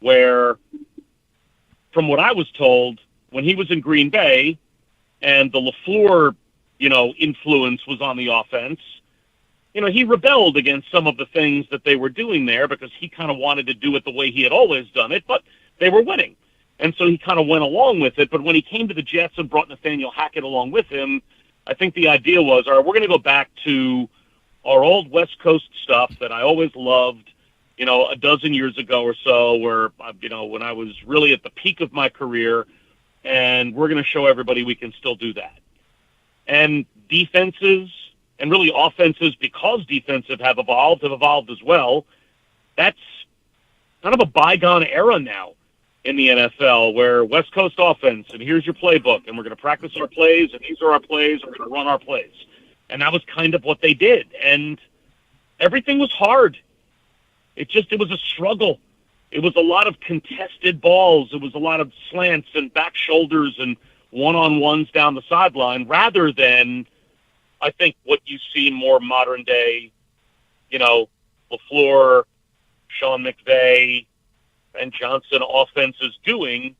where, from what I was told, when he was in Green Bay and the LaFleur, influence was on the offense, he rebelled against some of the things that they were doing there because he kind of wanted to do it the way he had always done it, but they were winning. And so he kind of went along with it. But when he came to the Jets and brought Nathaniel Hackett along with him, I think the idea was, all right, we're going to go back to our old West Coast stuff that I always loved, a dozen years ago or so, where, when I was really at the peak of my career, and we're going to show everybody we can still do that. And defenses, and really offenses, because defensive have evolved as well. That's kind of a bygone era now in the NFL, where West Coast offense, and here's your playbook, and we're going to practice our plays, and these are our plays, we're going to run our plays. And that was kind of what they did. And everything was hard. It was a struggle. It was a lot of contested balls. It was a lot of slants and back shoulders and one-on-ones down the sideline, rather than, I think, what you see more modern day, LaFleur, Sean McVay, and Johnson offenses doing,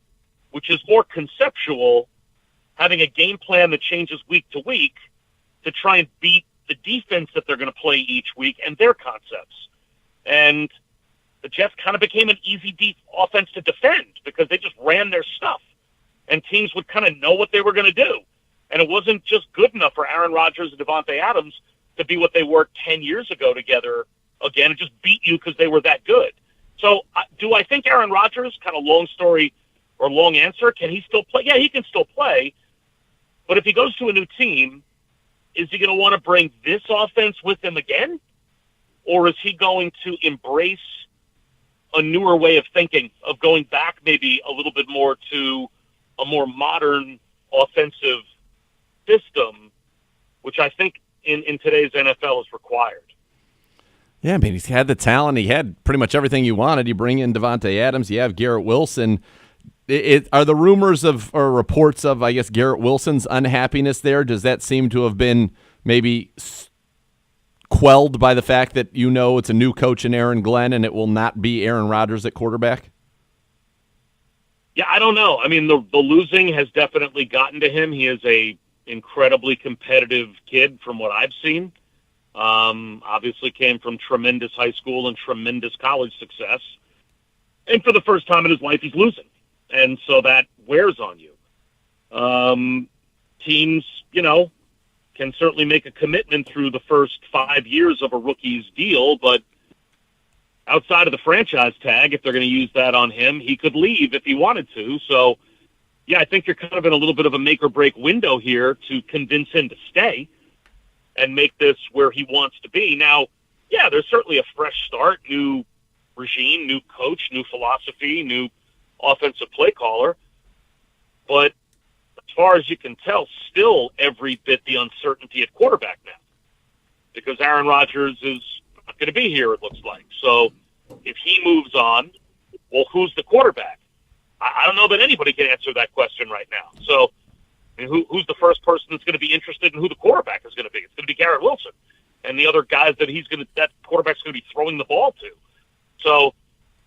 which is more conceptual, having a game plan that changes week to week to try and beat the defense that they're going to play each week and their concepts. And the Jets kind of became an easy offense to defend because they just ran their stuff, and teams would kind of know what they were going to do. And it wasn't just good enough for Aaron Rodgers and Devontae Adams to be what they were 10 years ago together again and just beat you because they were that good. So do I I think Aaron Rodgers, kind of long story or long answer, can he still play? Yeah, he can still play. But if he goes to a new team, is he going to want to bring this offense with him again? Or is he going to embrace a newer way of thinking, of going back maybe a little bit more to a more modern offensive system, which I think in today's NFL is required? Yeah, I mean, he's had the talent. He had pretty much everything you wanted. You bring in Devontae Adams. You have Garrett Wilson. Are the rumors of or reports of, I guess, Garrett Wilson's unhappiness there, does that seem to have been maybe quelled by the fact that it's a new coach in Aaron Glenn and it will not be Aaron Rodgers at quarterback? Yeah, I don't know. I mean, the losing has definitely gotten to him. He is a incredibly competitive kid from what I've seen. Obviously came from tremendous high school and tremendous college success. And for the first time in his life, he's losing. And so that wears on you. Teams, can certainly make a commitment through the first 5 years of a rookie's deal, but outside of the franchise tag, if they're going to use that on him, he could leave if he wanted to. So, yeah, I think you're kind of in a little bit of a make-or-break window here to convince him to stay and make this where he wants to be. Now, yeah, there's certainly a fresh start, new regime, new coach, new philosophy, new offensive play caller. But as far as you can tell, still every bit the uncertainty at quarterback now, because Aaron Rodgers is not going to be here, it looks like. So if he moves on, well, who's the quarterback? I don't know that anybody can answer that question right now. So I mean, who's the first person that's going to be interested in who the quarterback is going to be? It's going to be Garrett Wilson and the other guys that quarterback's going to be throwing the ball to. So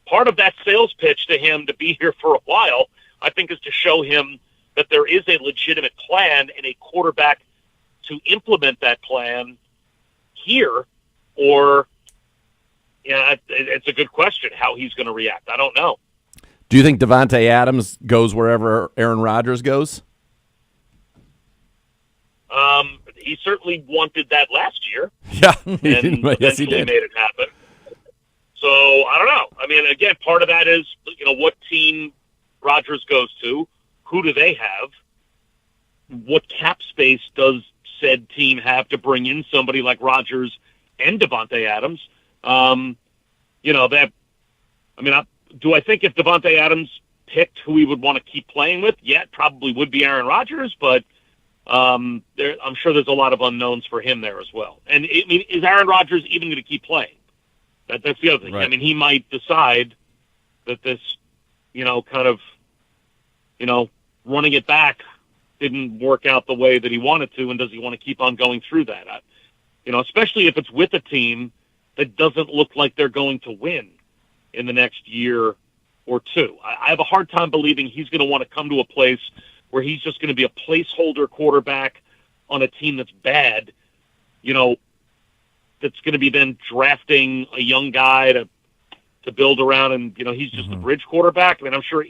part of that sales pitch to him to be here for a while, I think, is to show him that there is a legitimate plan and a quarterback to implement that plan here. Or, it's a good question how he's going to react. I don't know. Do you think Devontae Adams goes wherever Aaron Rodgers goes? He certainly wanted that last year. Yeah, and yes, he did. Made it happen. So I don't know. I mean, again, part of that is what team Rodgers goes to, who do they have, what cap space does said team have to bring in somebody like Rodgers and Devontae Adams. Do I think if Devontae Adams picked who he would want to keep playing with? Yeah, it probably would be Aaron Rodgers, but I'm sure there's a lot of unknowns for him there as well. And is Aaron Rodgers even going to keep playing? That's the other thing. Right. I mean, he might decide that this, running it back didn't work out the way that he wanted to, and does he want to keep on going through that? Especially if it's with a team that doesn't look like they're going to win in the next year or two. I have a hard time believing he's going to want to come to a place where he's just going to be a placeholder quarterback on a team that's bad, that's going to be then drafting a young guy to build around, and he's just the bridge quarterback. I mean, I'm sure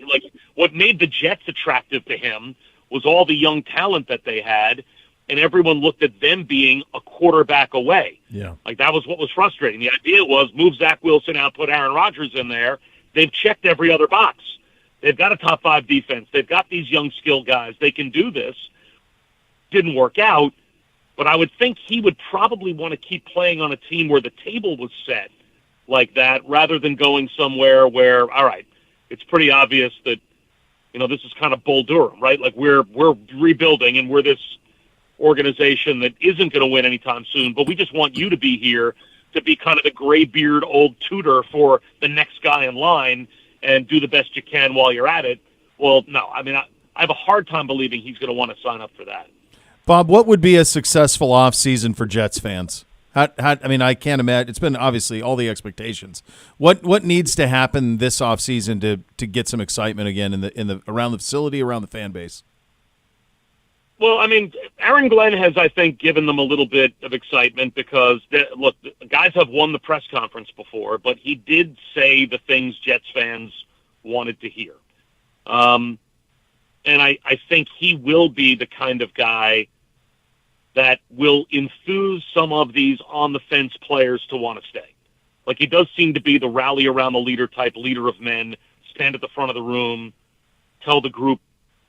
what made the Jets attractive to him was all the young talent that they had, and everyone looked at them being a quarterback away. Yeah, like that was what was frustrating. The idea was move Zach Wilson out, put Aaron Rodgers in there. They've checked every other box. They've got a top 5 defense. They've got these young skill guys. They can do this. Didn't work out, but I would think he would probably want to keep playing on a team where the table was set like that, rather than going somewhere where, all right, it's pretty obvious that, this is kind of Bull Durham, right? Like we're rebuilding and we're this organization that isn't going to win anytime soon, but we just want you to be here to be kind of the gray-beard old tutor for the next guy in line and do the best you can while you're at it. Well, no, I mean, I have a hard time believing he's going to want to sign up for that. Bob, what would be a successful offseason for Jets fans? I can't imagine. It's been obviously all the expectations. What needs to happen this offseason to get some excitement again in the around the facility, around the fan base? Well, I mean, Aaron Glenn has, I think, given them a little bit of excitement because, look, the guys have won the press conference before, but he did say the things Jets fans wanted to hear. And I think he will be the kind of guy that will enthuse some of these on-the-fence players to want to stay. Like, he does seem to be the rally around the leader type, leader of men, stand at the front of the room, tell the group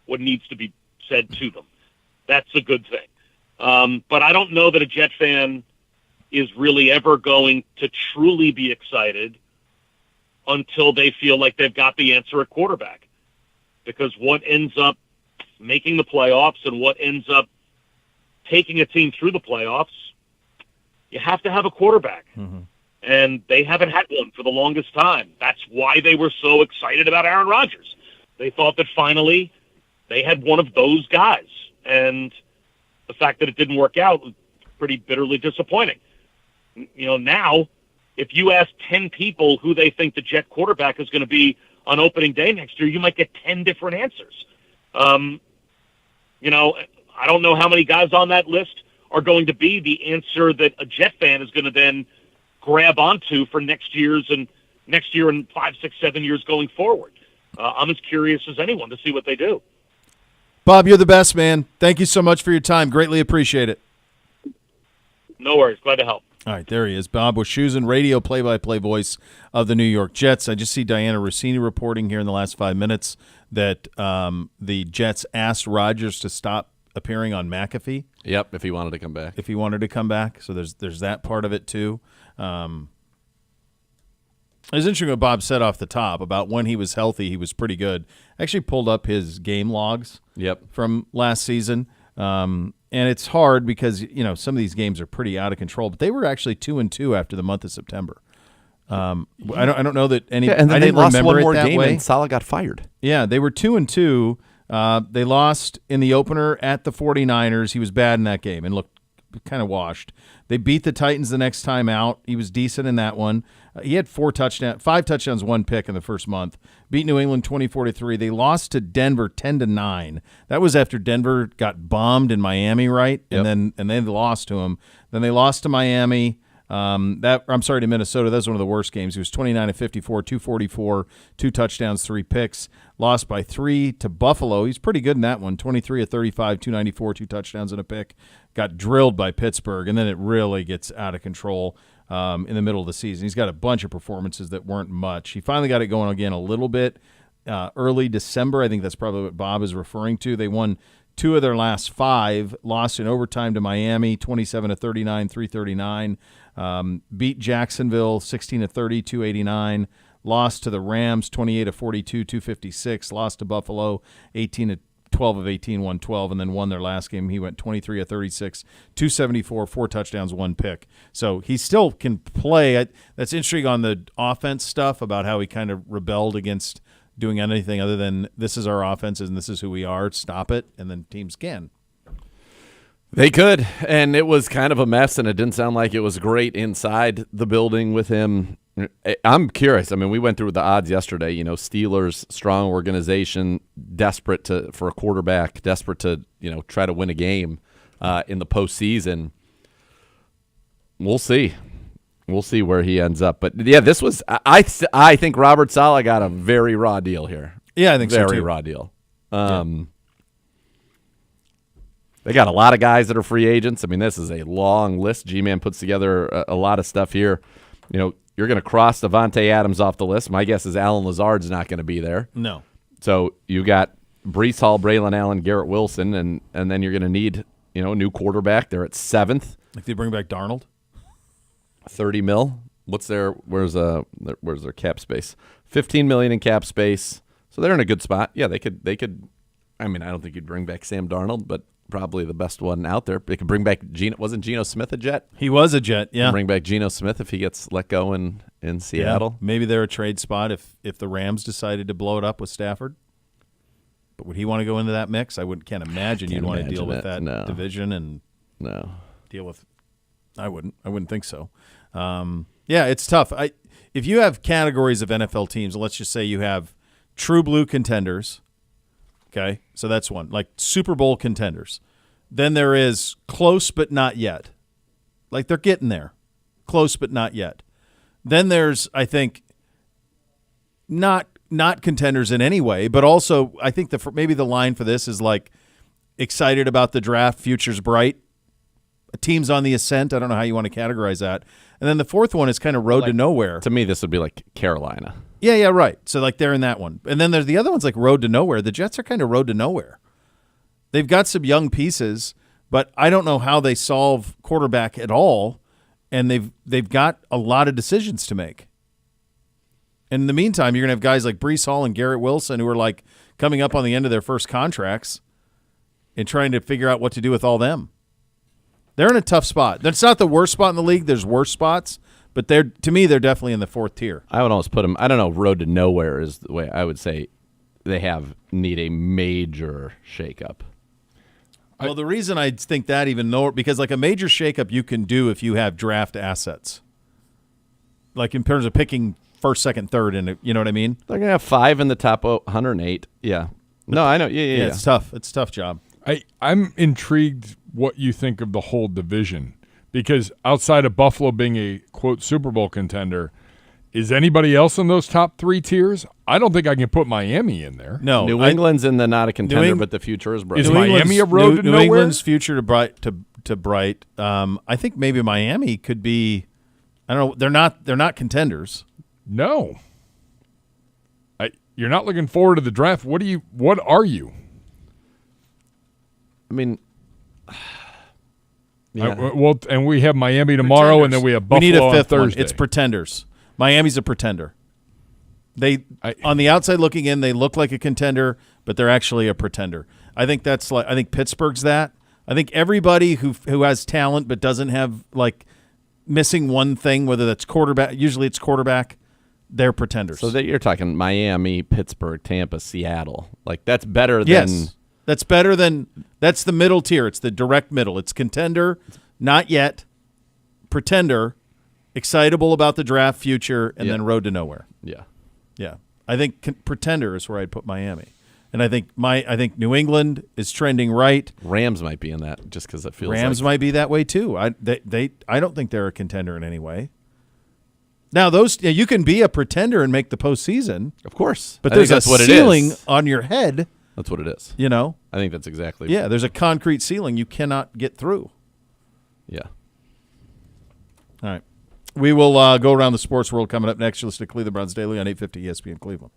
what needs to be said to them. That's a good thing. But I don't know that a Jet fan is really ever going to truly be excited until they feel like they've got the answer at quarterback. Because what ends up making the playoffs and what ends up taking a team through the playoffs, you have to have a quarterback. Mm-hmm. And they haven't had one for the longest time. That's why they were so excited about Aaron Rodgers. They thought that finally they had one of those guys. And the fact that it didn't work out was pretty bitterly disappointing. Now, if you ask 10 people who they think the Jet quarterback is going to be on opening day next year, you might get 10 different answers. I don't know how many guys on that list are going to be the answer that a Jet fan is going to then grab onto for next year and 5, 6, 7 years going forward. I'm as curious as anyone to see what they do. Bob, you're the best, man. Thank you so much for your time. Greatly appreciate it. No worries. Glad to help. All right, there he is. Bob Wischusen, radio play-by-play voice of the New York Jets. I just see Diana Rossini reporting here in the last 5 minutes that the Jets asked Rodgers to stop appearing on McAfee. Yep, if he wanted to come back. So there's that part of it too. It was interesting what Bob said off the top about when he was healthy, he was pretty good. I actually pulled up his game logs from last season. And it's hard because, some of these games are pretty out of control, but they were actually 2-2 after the month of September. I don't know that any. And then I they didn't lost remember one more it that game, way. and Saleh got fired. Yeah, they were 2-2. They lost in the opener at the 49ers. He was bad in that game and looked kind of washed. They beat the Titans the next time out. He was decent in that one. He had 5 touchdowns, 1 pick in the first month. Beat New England 24-3. They lost to Denver 10-9. That was after Denver got bombed in Miami, right? Yep. And then they lost to him. Then they lost to Miami. To Minnesota. That was one of the worst games. He was 29-54, 244, 2 touchdowns, 3 picks. Lost by 3 to Buffalo. He's pretty good in that one. 23-35, 294, 2 touchdowns and a pick. Got drilled by Pittsburgh, and then it really gets out of control in the middle of the season. He's got a bunch of performances that weren't much. He finally got it going again a little bit early December. I think that's probably what Bob is referring to. They won 2 of their last 5, lost in overtime to Miami, 27-39, 339. Beat Jacksonville 16-30, 289. Lost to the Rams 28-42, 256. Lost to Buffalo 18-12 of 18, 112, and then won their last game. He went 23-36, 274, 4 touchdowns, 1 pick. So he still can play. That's interesting on the offense stuff about how he kind of rebelled against doing anything other than this is our offense and this is who we are. Stop it, and then teams can. They could, and it was kind of a mess, and it didn't sound like it was great inside the building with him. I'm curious. I mean, we went through the odds yesterday. Steelers, strong organization, desperate for a quarterback, desperate to try to win a game in the postseason. We'll see. We'll see where he ends up. But yeah, this was. I think Robert Saleh got a very raw deal here. Yeah, I think so too. Very raw deal. They got a lot of guys that are free agents. I mean, this is a long list. G-Man puts together a lot of stuff here. You're going to cross Devontae Adams off the list. My guess is Alan Lazard's not going to be there. No. So you got Breece Hall, Braylon Allen, Garrett Wilson, and then you're going to need a new quarterback. They're at 7th. Like they bring back Darnold? $30 million. Where's their cap space? $15 million in cap space. So they're in a good spot. Yeah, they could. I mean, I don't think you'd bring back Sam Darnold, but probably the best one out there. They could bring back wasn't Geno Smith a Jet? He was a Jet, yeah. Bring back Geno Smith if he gets let go in Seattle. Yeah, maybe they're a trade spot if the Rams decided to blow it up with Stafford. But would he want to go into that mix? Can't imagine you'd want to deal with that division and deal with. I wouldn't think so. Yeah, it's tough. If you have categories of NFL teams, let's just say you have true blue contenders. Okay, so that's one, like Super Bowl contenders. Then there is close but not yet. Like they're getting there. Close but not yet. Then there's, I think, not contenders in any way, but also I think maybe the line for this is like excited about the draft, future's bright. teams on the ascent. I don't know how you want to categorize that. And then the fourth one is kind of road to nowhere. To me, this would be like Carolina. Yeah, right. So like they're in that one. And then there's the other one's like road to nowhere. The Jets are kind of road to nowhere. They've got some young pieces, but I don't know how they solve quarterback at all. And they've got a lot of decisions to make. And in the meantime, you're going to have guys like Breece Hall and Garrett Wilson who are like coming up on the end of their first contracts and trying to figure out what to do with all them. They're in a tough spot. That's not the worst spot in the league. There's worse spots, but to me, they're definitely in the fourth tier. I would almost put them, I don't know, road to nowhere is the way I would say they need a major shakeup. Well, the reason I think that even lower, because like a major shakeup you can do if you have draft assets. Like in terms of picking first, second, third, and you know what I mean? They're going to have 5 in the top 108. Yeah. No, I know. Yeah. It's tough. It's a tough job. I'm intrigued what you think of the whole division, because outside of Buffalo being a, quote, Super Bowl contender, is anybody else in those top 3 tiers? I don't think I can put Miami in there. No. New England's in the not a contender, but the future is bright. Is Miami a road to New nowhere? England's future to bright. I think maybe Miami could be. I don't know. They're not contenders. No. You're not looking forward to the draft. What are you? I mean, yeah. Well, and we have Miami tomorrow, and then we have Buffalo We need a fifth on one. Thursday. It's pretenders. Miami's a pretender. On the outside looking in, they look like a contender, but they're actually a pretender. I think Pittsburgh's that. I think everybody who has talent but doesn't have like missing one thing, whether that's quarterback, usually it's quarterback, they're pretenders. So you're talking Miami, Pittsburgh, Tampa, Seattle. Like that's better than. Yes. That's better than – that's the middle tier. It's the direct middle. It's contender, not yet, pretender, excitable about the draft future, and then road to nowhere. Yeah. Yeah. I think pretender is where I'd put Miami. And I think New England is trending right. Rams might be in that just because it feels Rams like. might be that way too. I don't think they're a contender in any way. Now, you can be a pretender and make the postseason. Of course. But I there's think a that's what it ceiling is. on your head. That's what it is. You know? I think that's exactly. Yeah, there's a concrete ceiling you cannot get through. Yeah. All right. We will go around the sports world coming up next. You're listening to Cleveland Browns Daily on 850 ESPN Cleveland.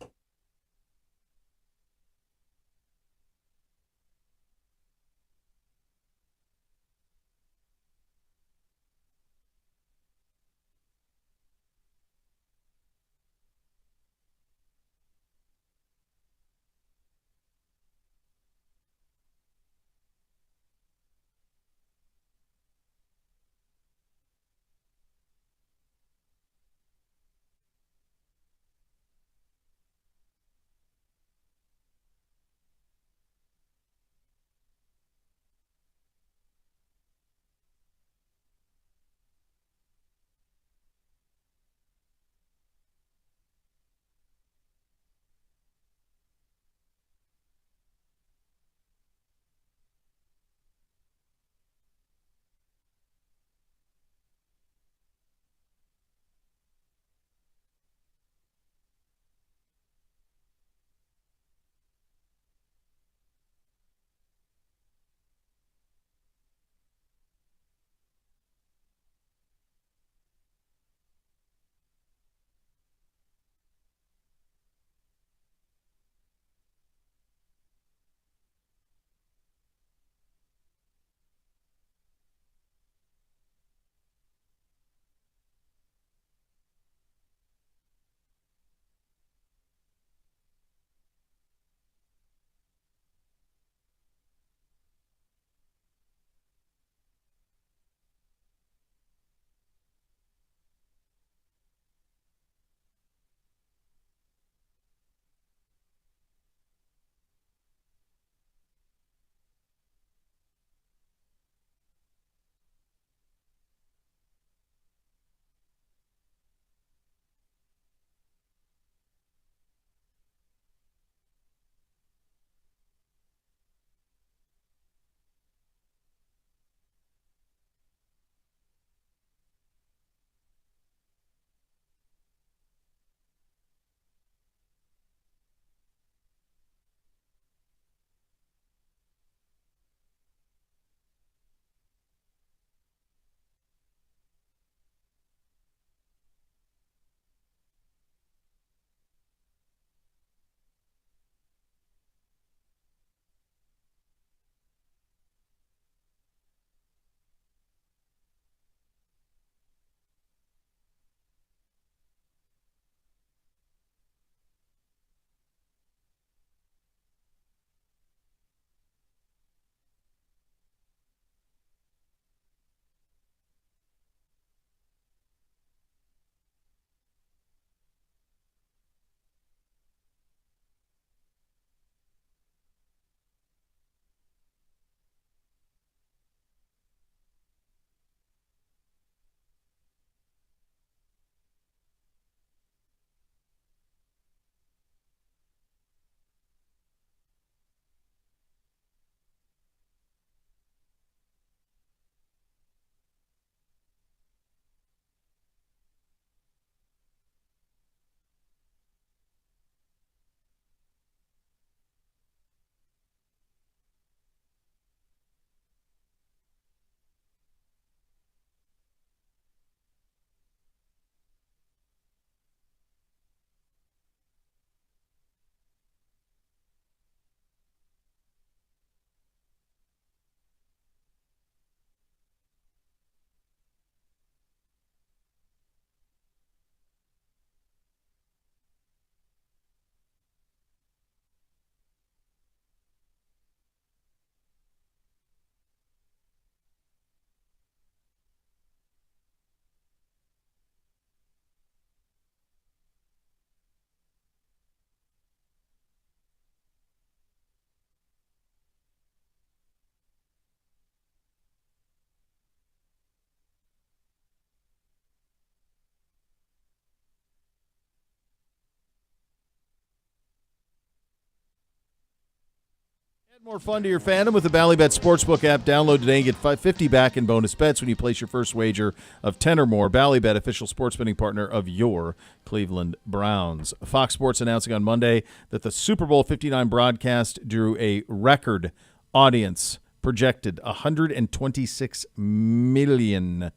Add more fun to your fandom with the Ballybet Sportsbook app. Download today and get $50 back in bonus bets when you place your first wager of 10 or more. Ballybet, official sports betting partner of your Cleveland Browns. Fox Sports announcing on Monday that the Super Bowl 59 broadcast drew a record audience, projected 126 million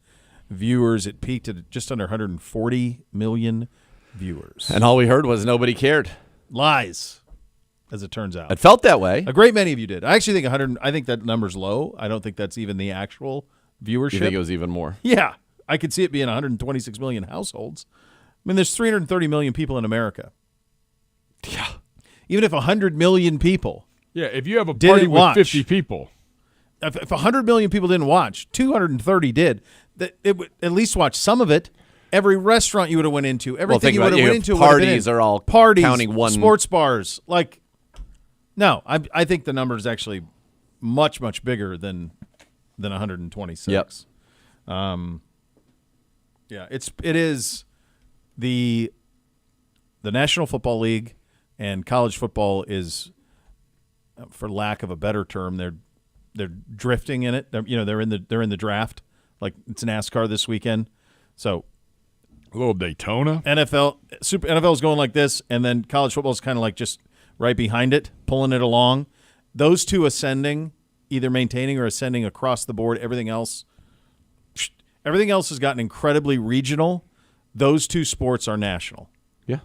viewers. It peaked at just under 140 million viewers. And all we heard was nobody cared. Lies, as it turns out. It felt that way. A great many of you did. I actually think 100. I think that number's low. I don't think that's even the actual viewership. You think it was even more? Yeah, I could see it being 126 million households. I mean, there's 330 million people in America. Yeah. Even if 100 million people, Yeah, if you have a Didn't party with watch. 50 people, if 100 million people didn't watch, 230 did. That it would at least watch some of it. Every restaurant you would have went into, everything think you about would have it, went into, parties are all parties, counting one. sports bars. Like, no, I think the number is actually much bigger than 126. Yep. Yeah, it is the National Football League, and college football is, for lack of a better term, they're drifting in it. They're in the draft. Like, it's NASCAR this weekend. So a little Daytona. NFL is going like this, and then college football is kind of like just right behind it, pulling it along. Those two ascending, either maintaining or ascending across the board. Everything else has gotten incredibly regional. Those two sports are national. Yeah.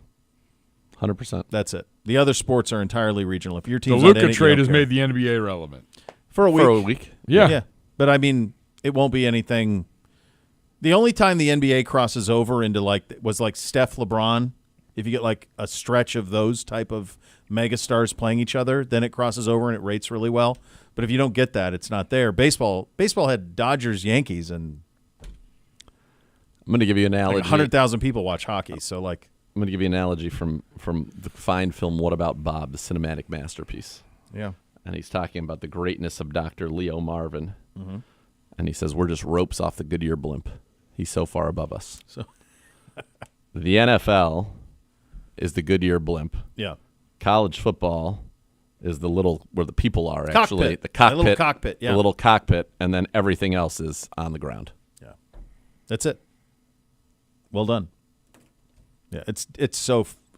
100%. That's it. The other sports are entirely regional. If your The team's Luka trade has made the NBA relevant. for a week. For a week. Yeah. But I mean, it won't be anything. The only time the NBA crosses over into was Steph, LeBron. If you get like a stretch of those type of megastars playing each other, then it crosses over and it rates really well. But if you don't get that, it's not there. Baseball had Dodgers, Yankees, and I'm going to give you an analogy. 100,000 people watch hockey. So I'm going to give you an analogy from the fine film What About Bob, the cinematic masterpiece. yeah. And he's talking about the greatness of Dr. Leo Marvin. Mm-hmm. And he says, we're just ropes off the Goodyear blimp. He's so far above us. So The NFL is the Goodyear blimp. yeah. College football is the little where the people are, Cockpit. actually. The cockpit. The little cockpit, yeah. The little cockpit, and then everything else is on the ground. Yeah. That's it. Well done. Yeah, it's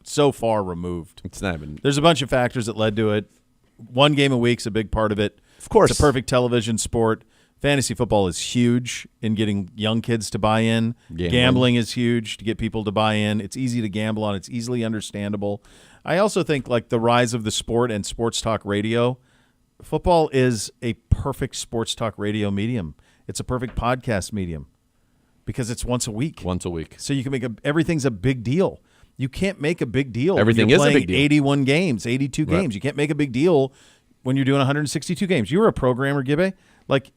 so far removed. It's not even. There's a bunch of factors that led to it. One game a week's a big part of it. Of course. It's a perfect television sport. Fantasy football is huge in getting young kids to buy in. Gambling is huge to get people to buy in. It's easy to gamble on. It's easily understandable. I also think like the rise of the sport and sports talk radio, football is a perfect sports talk radio medium. It's a perfect podcast medium because it's once a week. Once a week. So you can make everything's a big deal. You can't make a big deal. when Everything you're is a playing big deal. 81 games, 82 Right. games. You can't make a big deal when you're doing 162 games. You were a programmer, Gibbe. Like,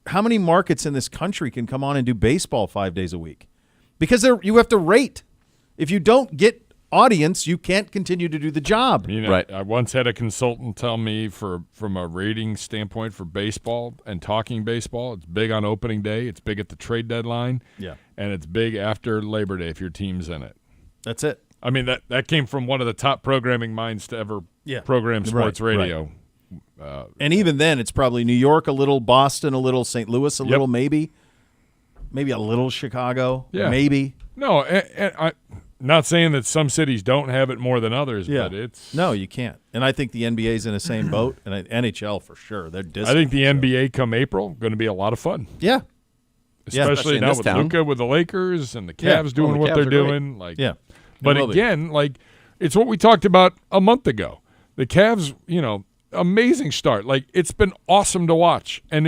how many markets in this country can come on and do baseball 5 days a week? Because you have to rate. If you don't get audience, you can't continue to do the job. Right. I once had a consultant tell me from a rating standpoint for baseball and talking baseball, it's big on opening day, it's big at the trade deadline, Yeah. and it's big after Labor Day if your team's in it. That's it. I mean, that came from one of the top programming minds to ever program sports Right, radio. And even then, it's probably New York a little, Boston a little, St. Louis a little, maybe a little Chicago, Yeah. maybe. No, and I'm not saying that some cities don't have it more than others, but it's No, you can't. And I think the NBA's in the same boat, and NHL for sure. They're distant. I think the NBA come April going to be a lot of fun. Yeah. Especially in now this with town. Luka with the Lakers and the Yeah. Cavs doing the what Cavs they're are great. doing. Like, Yeah. But It will be. again, like it's what we talked about a month ago. The Cavs, amazing start. Like it's been awesome to watch, and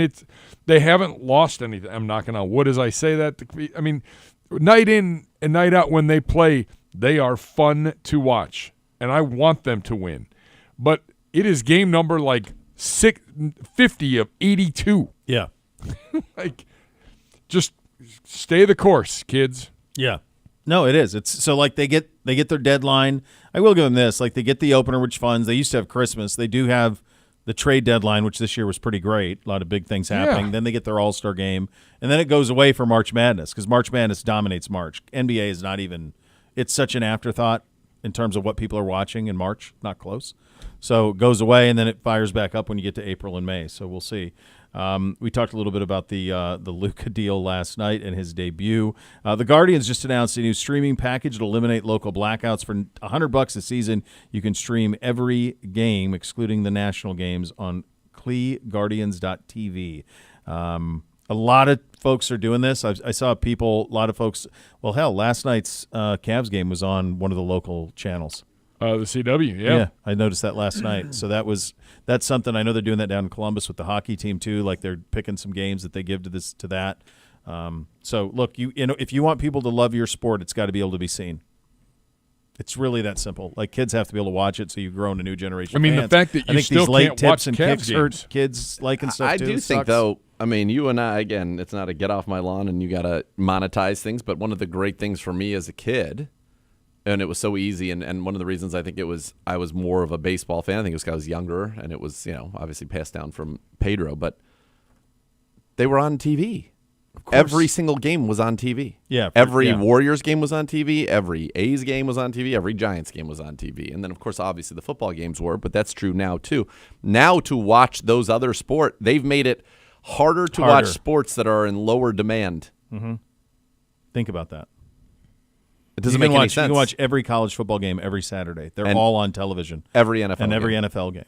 they haven't lost anything. I'm knocking on wood as I say that. I mean, night in and night out when they play, they are fun to watch, and I want them to win. But it is game number like 50 of 82. Yeah. Like, just stay the course, kids. Yeah. No, it is. It's so like they get their deadline. I will give them this. Like they get the opener, which funds. They used to have Christmas. They do have the trade deadline, which this year was pretty great. A lot of big things happening. Yeah. Then they get their All-Star game. And then it goes away for March Madness because March Madness dominates March. NBA is not even – it's such an afterthought. in terms of what people are watching in March. Not close. So it goes away, and then it fires back up when you get to April and May. So we'll see. We talked a little bit about the Luka deal last night and his debut. The Guardians just announced a new streaming package to eliminate local blackouts. For $100 a season, you can stream every game, excluding the national games, on cleguardians.tv. A lot of folks are doing this. I saw a lot of folks. Well, hell, last night's Cavs game was on one of the local channels. The CW, yeah. I noticed that last night. So that's something. I know they're doing that down in Columbus with the hockey team too. Like they're picking some games that they give to that. So look, you know, if you want people to love your sport, it's got to be able to be seen. It's really that simple. Like kids have to be able to watch it, so you grow in a new generation. I mean, of fans. the fact that I you think still these late can't tips watch and Cavs kicks hurt games. kids liking stuff I too. do It think, sucks. though, I mean, you and I, again, it's not a get off my lawn and you got to monetize things, but one of the great things for me as a kid, and it was so easy, and one of the reasons I think I was more of a baseball fan, I think it was because I was younger, and it was, obviously passed down from Pedro, but they were on TV. Every single game was on TV. Yeah. Every Warriors game was on TV. Every A's game was on TV. Every Giants game was on TV. And then, of course, obviously the football games were, but that's true now too. Now to watch those other sport, they've made it harder to watch sports that are in lower demand. Mm-hmm. Think about that. It doesn't make any sense. You can watch every college football game every Saturday. They're And all on television. Every NFL and every game. NFL game.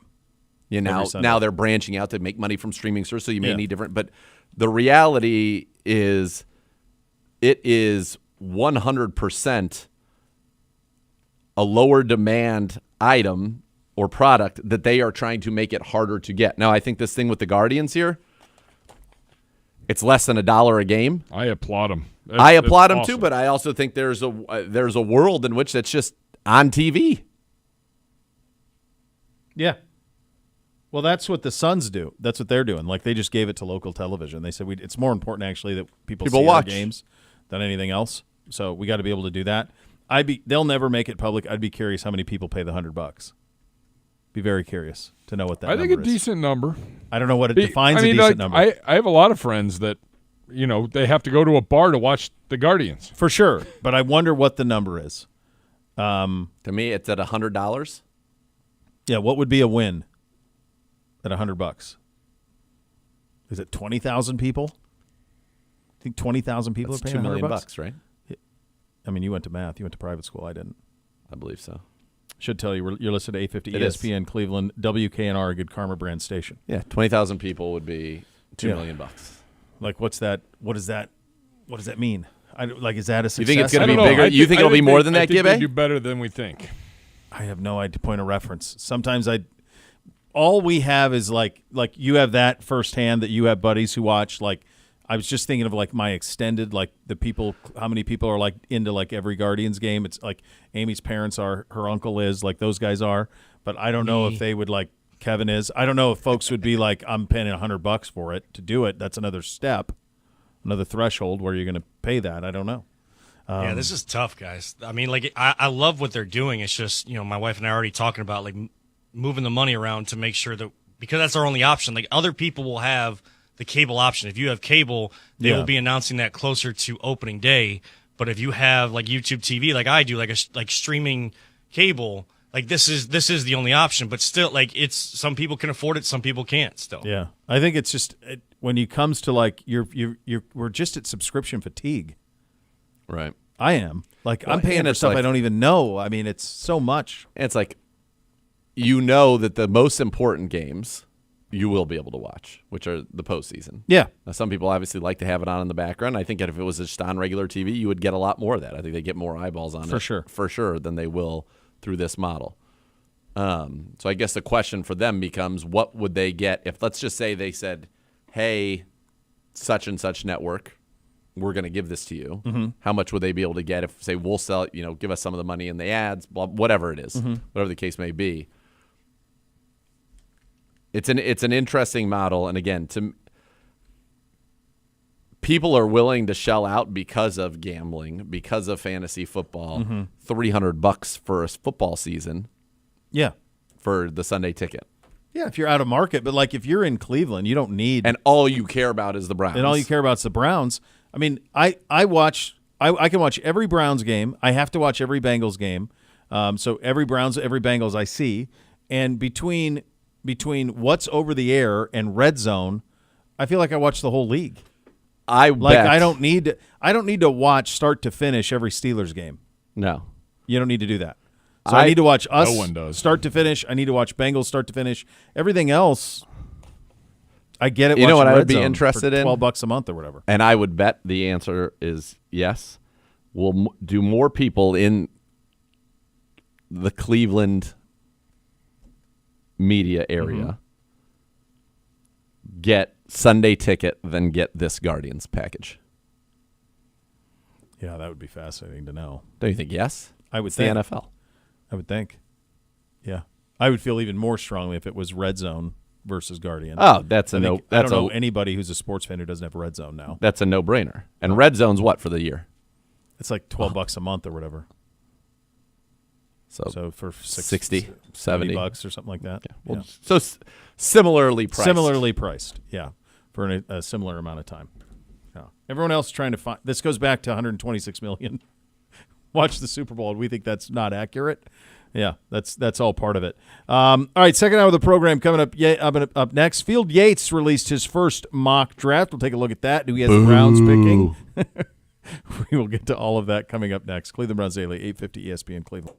Now they're branching out to make money from streaming services, so you may need different. But the reality is it is 100% a lower demand item or product that they are trying to make it harder to get. Now, I think this thing with the Guardians here, it's less than $1 a game. I applaud them. I applaud them too, but I also think there's a world in which that's just on TV. Yeah. Well, that's what the Suns do. That's what they're doing. Like they just gave it to local television. They said it's more important actually that people see watch our games than anything else. So we got to be able to do that. They'll never make it public. I'd be curious how many people pay the $100. Be very curious to know what that. I think a number is. decent number. I don't know what it defines a decent number. I have a lot of friends that, they have to go to a bar to watch the Guardians. For sure, but I wonder what the number is. To me, it's at $100. Yeah, what would be a win at $100? Is it 20,000 people? I think 20,000 people That's are paying $2 million, $100, right? I mean, you went to math. You went to private school. I didn't. I believe so. Should tell you, you're listening to 850 It is. ESPN Cleveland, WKNR, a Good Karma brand station. Yeah, 20,000 people would be $2 million. Like, what's that? What does that mean? Is that a success? You think it's going to I be don't know. bigger? You think it'll be more than that, I think they Gibbe? do better than we think. I have no idea. Point of reference. Sometimes all we have is like you have that firsthand that you have buddies who watch. Like, I was just thinking of like my extended, like the people, how many people are like into like every Guardians game. It's like Amy's parents are, her uncle is, like those guys are. But I don't know if they would like, Kevin is. I don't know if folks would be like, I'm paying $100 for it to do it. That's another step, another threshold where you're going to pay that. I don't know. Yeah, this is tough, guys. I mean, like, I love what they're doing. It's just, my wife and I are already talking about, like, moving the money around to make sure that, because that's our only option. Like, other people will have the cable option. If you have cable, they will be announcing that closer to opening day. But if you have, like, YouTube TV, like I do, like streaming cable, like, this is the only option. But still, like, it's some people can afford it, some people can't still. Yeah. I think it's just when it comes to, like, we're just at subscription fatigue. Right. I am. Like, I'm paying for stuff I don't even know. I mean, it's so much. And it's like, that the most important games you will be able to watch, which are the postseason. Yeah. Now, some people obviously like to have it on in the background. I think that if it was just on regular TV, you would get a lot more of that. I think they get more eyeballs on it. For sure, than they will through this model. So I guess the question for them becomes, what would they get if, let's just say they said, hey, such and such network, we're going to give this to you. Mm-hmm. How much would they be able to get if, say, we'll sell it, give us some of the money in the ads, whatever it is, whatever the case may be. It's an interesting model, and again, people are willing to shell out because of gambling, because of fantasy football, $300 for a football season. Yeah. For the Sunday ticket. Yeah, if you're out of market, but like if you're in Cleveland, you don't need, and all you care about is the Browns. And all you care about is the Browns. I mean, I can watch every Browns game. I have to watch every Bengals game. So every Browns, every Bengals I see, and between what's over the air and red zone, I feel like I watch the whole league. I don't need to watch start to finish every Steelers game. No. You don't need to do that. So I need to watch us No one does. start to finish. I need to watch Bengals start to finish. Everything else, I get it. You know what watching I would Red be Zone interested for in? $12 a month or whatever. And I would bet the answer is yes. Do more people in the Cleveland media area get Sunday ticket than get this Guardians package? Yeah, that would be fascinating to know. Don't you think yes? I would It's think. the NFL. I would think. Yeah. I would feel even more strongly if it was Red Zone versus Guardian. Oh, that's a no. I That's don't know anybody who's a sports fan who doesn't have Red Zone now. That's a no-brainer. And Red Zone's what for the year? It's like $12 a month or whatever. So So for 60, 70 $70 or something like that. Yeah. Well, Yeah. so similarly priced. Similarly priced, yeah, for a similar amount of time. Yeah. Everyone else trying to find this goes back to 126 million. Watch the Super Bowl, and we think that's not accurate. Yeah, that's all part of it. All right, second hour of the program coming up. Up next, Field Yates released his first mock draft. We'll take a look at that. Who he has the Browns picking. We will get to all of that coming up next. Cleveland Browns Daily, 850 ESPN Cleveland.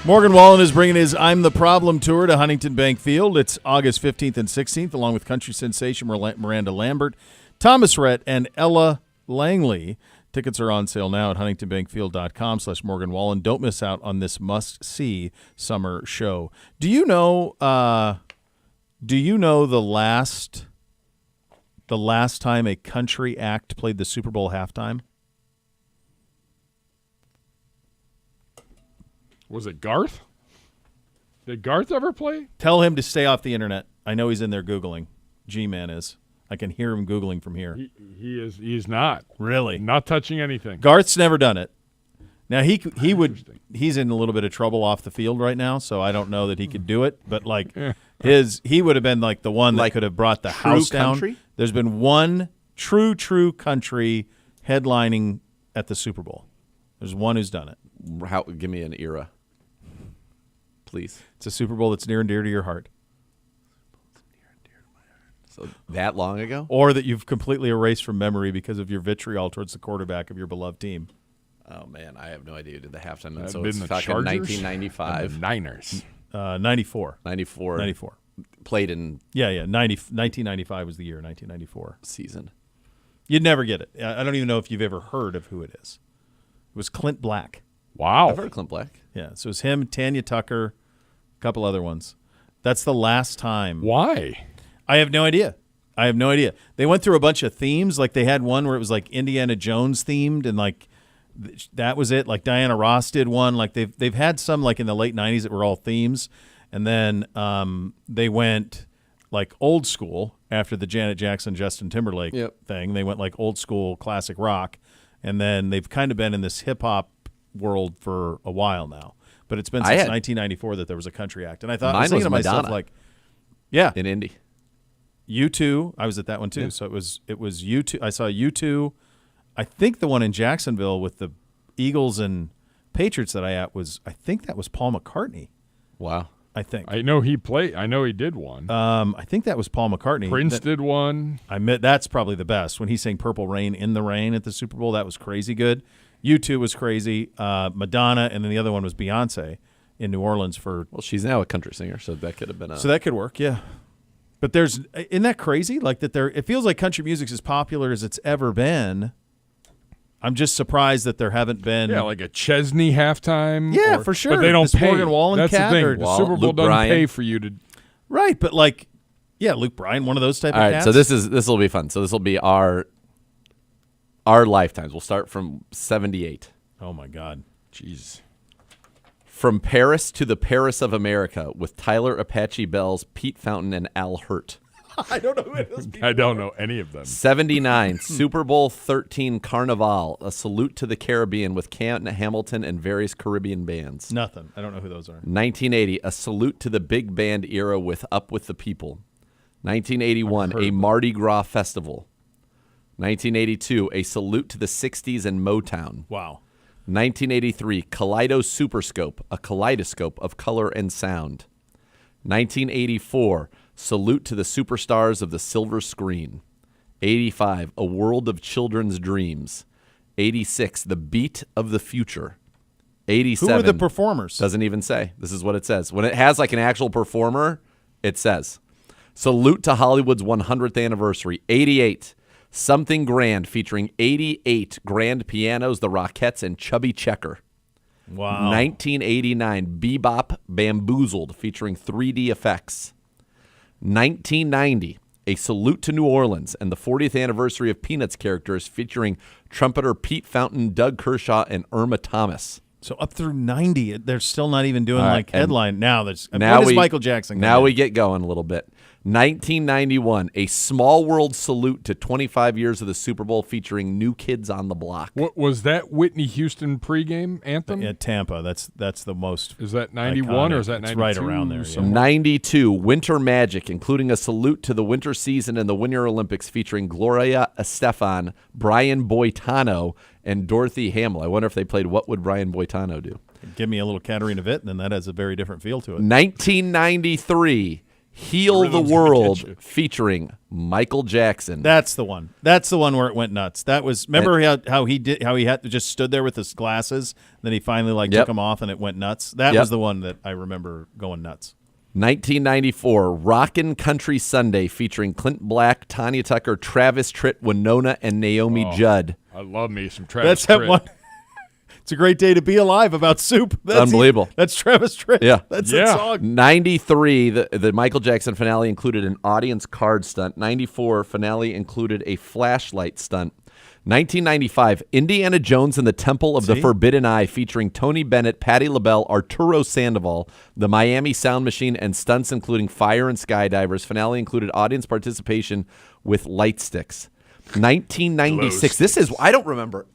Morgan Wallen is bringing his I'm the Problem tour to Huntington Bank Field. It's August 15th and 16th, along with country sensation Miranda Lambert, Thomas Rhett, and Ella Langley. Tickets are on sale now at huntingtonbankfield.com/Morgan Wallen. Don't miss out on this must-see summer show. Do you know the last time a country act played the Super Bowl halftime? Was it Garth? Did Garth ever play? Tell him to stay off the internet. I know he's in there Googling. G-Man is. I can hear him Googling from here. He is. He's not. Really? Not touching anything. Garth's never done it. Now, he's in a little bit of trouble off the field right now, so I don't know that he could do it. But, he would have been, the one that could have brought the house country? down. There's been one true country headlining at the Super Bowl. There's one who's done it. Give me an era, please. It's a Super Bowl that's near and dear to your heart. So that long ago? Or that you've completely erased from memory because of your vitriol towards the quarterback of your beloved team. Oh, man, I have no idea who did the halftime. That'd So been it's the talking Chargers? 1995. The Niners. 94. 94. 94. Played in 1995 was the year, 1994. season. You'd never get it. I don't even know if you've ever heard of who it is. It was Clint Black. Wow. I've heard of Clint Black. Yeah, so it was him, Tanya Tucker, a couple other ones. That's the last time. Why? I have no idea. They went through a bunch of themes. They had one where it was Indiana Jones themed, and that was it. Diana Ross did one. They've had some in the late 90s that were all themes, and then they went old school after the Janet Jackson Justin Timberlake thing. They went old school classic rock, and then they've kind of been in this hip hop world for a while now. But it's been since 1994 that there was a country act, and I was thinking to myself in Indy. U2, I was at that one too. Yeah. So it was U2. I saw U2. I think the one in Jacksonville with the Eagles and Patriots that I think that was Paul McCartney. Wow. I think. I know he played. I know he did one. I think that was Paul McCartney. Prince did one. That's probably the best. When he sang Purple Rain in the Rain at the Super Bowl, that was crazy good. U2 was crazy. Madonna, and then the other one was Beyonce in New Orleans for. Well, she's now a country singer, so that could have been So that could work, yeah. But isn't that crazy? It feels like country music's as popular as it's ever been. I'm just surprised that there haven't been. Yeah, like a Chesney halftime. Yeah, for sure. But they don't this pay. Morgan Wallen That's cat the thing. or The Super Bowl Luke doesn't Bryan. pay for you to. Right, but Luke Bryan, one of those type All of right, cats. so this will be fun. So this will be our lifetimes. We'll start from 78. Oh my God. Jeez. From Paris to the Paris of America with Tyler Apache Bells, Pete Fountain, and Al Hurt. I don't know who it is. I don't know any of them. 79, Super Bowl 13 Carnival, a salute to the Caribbean with Canton Hamilton and various Caribbean bands. Nothing. I don't know who those are. 1980, a salute to the big band era with Up With the People. 1981, a Mardi Gras festival. 1982, a salute to the 60s and Motown. Wow. 1983, Kaleido Superscope, a kaleidoscope of color and sound. 1984, salute to the superstars of the silver screen. 85, a world of children's dreams. 86, the beat of the future. 87. Who are the performers? Doesn't even say. This is what it says. When it has an actual performer, it says. Salute to Hollywood's 100th anniversary. 88, Something Grand featuring 88 grand pianos, the Rockettes, and Chubby Checker. Wow. 1989, Bebop Bamboozled featuring 3D effects. 1990, a salute to New Orleans and the 40th anniversary of Peanuts characters featuring trumpeter Pete Fountain, Doug Kershaw, and Irma Thomas. So up through 90, they're still not even doing All right, headline now. When now is we- Michael Jackson? Now we get going a little bit. 1991, a small world salute to 25 years of the Super Bowl featuring New Kids on the Block. What was that Whitney Houston pregame anthem? at Tampa. That's the most. Is that 91 or is that It's 92? right around there, yeah. somewhere? 92, Winter Magic, including a salute to the winter season and the Winter Olympics featuring Gloria Estefan, Brian Boitano, and Dorothy Hamill. I wonder if they played What Would Brian Boitano Do? Give me a little Katarina Witt, and then that has a very different feel to it. 1993, Heal the rhythm's gonna World get you. featuring Michael Jackson. That's the one. That's the one where it went nuts. That was remember how he had to just stood there with his glasses. Then he finally Yep. took them off and it went nuts. That Yep. was the one that I remember going nuts. 1994, Rockin' Country Sunday featuring Clint Black, Tanya Tucker, Travis Tritt, Winona, and Naomi Judd. I love me some Travis That's that Tritt. one. It's a great day to be alive about soup. That's Unbelievable. That's Travis Tritt. Yeah. That's Yeah. that song. 93, the Michael Jackson finale included an audience card stunt. 94, finale included a flashlight stunt. 1995, Indiana Jones and the Temple of the Forbidden Eye featuring Tony Bennett, Patti LaBelle, Arturo Sandoval, the Miami Sound Machine, and stunts including fire and skydivers. Finale included audience participation with light sticks. 1996, this is, I don't remember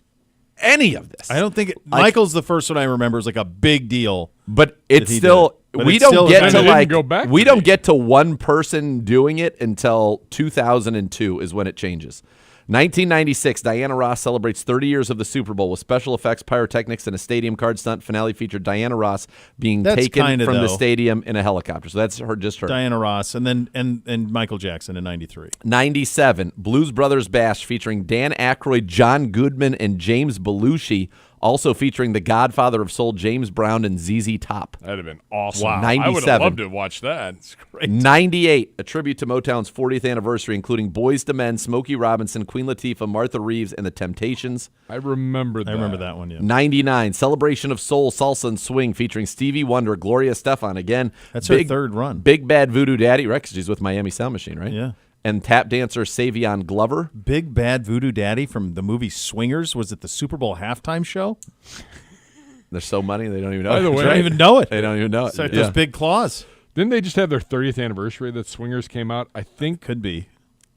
any of this. I don't think Michael's the first one I remember is like a big deal. But it's he still did. But we it's don't still- get And to it didn't like go back we to don't me. get to one person doing it until 2002 is when it changes. 1996, Diana Ross celebrates 30 years of the Super Bowl with special effects, pyrotechnics, and a stadium card stunt. Finale featured Diana Ross being That's taken kinda, from the though. stadium in a helicopter. So that's her. Diana Ross and then and Michael Jackson in 93. 97, Blues Brothers Bash featuring Dan Aykroyd, John Goodman, and James Belushi. Also featuring the Godfather of Soul, James Brown, and ZZ Top. That'd have been awesome. Wow. I would have 97. loved to watch that. It's great. 98, a tribute to Motown's 40th anniversary, including Boyz II Men, Smokey Robinson, Queen Latifah, Martha Reeves, and the Temptations. I remember that. I remember that one, yeah. 99, Celebration of Soul, Salsa, and Swing, featuring Stevie Wonder, Gloria Estefan again. That's her third run. Big Bad Voodoo Daddy, right? 'Cause she's with Miami Sound Machine, right? Yeah. And tap dancer Savion Glover. Big Bad Voodoo Daddy from the movie Swingers was at the Super Bowl halftime show. They're so money they don't even know By it. the way, I don't even know it. They don't even know it. It's like Yeah. those big claws. Didn't they just have their 30th anniversary that Swingers came out? I think. Could be.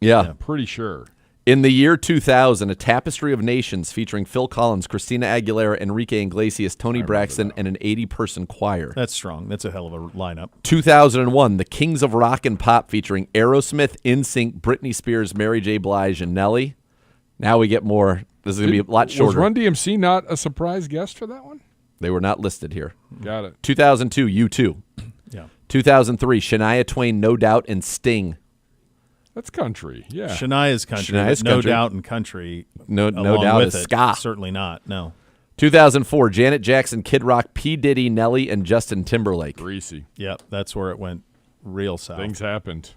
Yeah. Pretty sure. In the year 2000, A Tapestry of Nations featuring Phil Collins, Christina Aguilera, Enrique Iglesias, Tony Braxton, and an 80-person choir. That's strong. That's a hell of a lineup. 2001, The Kings of Rock and Pop featuring Aerosmith, NSYNC, Britney Spears, Mary J. Blige, and Nelly. Now we get more. This is going to be a lot Was shorter. Run DMC not a surprise guest for that one? They were not listed here. Got it. 2002, U2. Yeah. 2003, Shania Twain, No Doubt, and Sting. That's country. Yeah. Shania's country. Shania's no country. doubt in country. No along doubt with is it. ska. Certainly not. No. 2004, Janet Jackson, Kid Rock, P. Diddy, Nelly, and Justin Timberlake. Greasy. Yep. That's where it went real south. Things happened.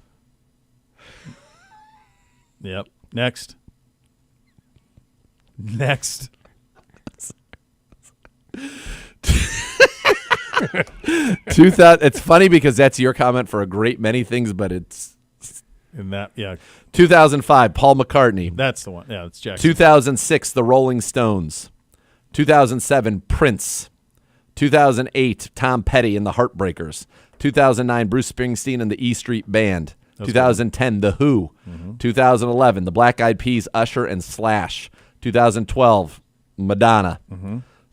Yep. Next. Next. 2000. It's funny because that's your comment for a great many things, but it's In that, yeah, 2005, Paul McCartney. that's the one. Yeah, it's Jackson. 2006, The Rolling Stones. 2007, Prince. 2008, Tom Petty and the Heartbreakers. 2009, Bruce Springsteen and the E Street Band. 2010, The Who. 2011, The Black Eyed Peas, Usher, and Slash. 2012, Madonna.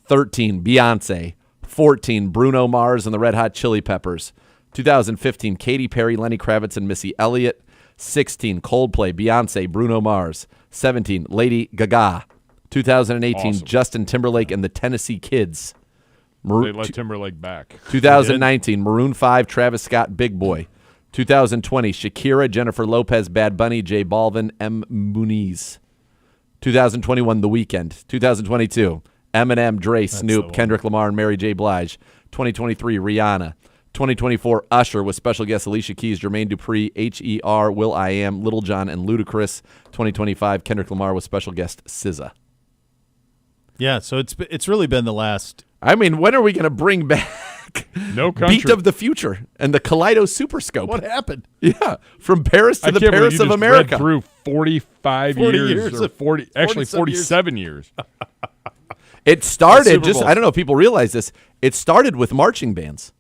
13, Beyonce. 14, Bruno Mars and the Red Hot Chili Peppers. 2015, Katy Perry, Lenny Kravitz, and Missy Elliott. 16, Coldplay, Beyonce, Bruno Mars. 17, Lady Gaga. 2018, Awesome. Justin Timberlake and the Tennessee Kids. They let Timberlake back. 2019, Maroon 5, Travis Scott, Big Boy. 2020, Shakira, Jennifer Lopez, Bad Bunny, J Balvin, M. Muniz. 2021, The Weeknd. 2022, Eminem, Dre, the Snoop, one. Kendrick Lamar, and Mary J. Blige. 2023, Rihanna. 2024, Usher with special guests Alicia Keys, Jermaine Dupri, H.E.R., Will I Am, Little John, and Ludacris. 2025, Kendrick Lamar with special guest SZA. Yeah, so it's really been the last. I mean, when are we going to bring back No country. Beat of the Future and the Kaleido Super Scope? What happened? Yeah, from Paris to I the can't believe Paris you of just America. read through 45 40 years, years or of- 40, actually 40-some years. 47 years. It started Super just, Bowl. I don't know if people realize this, it started with marching bands.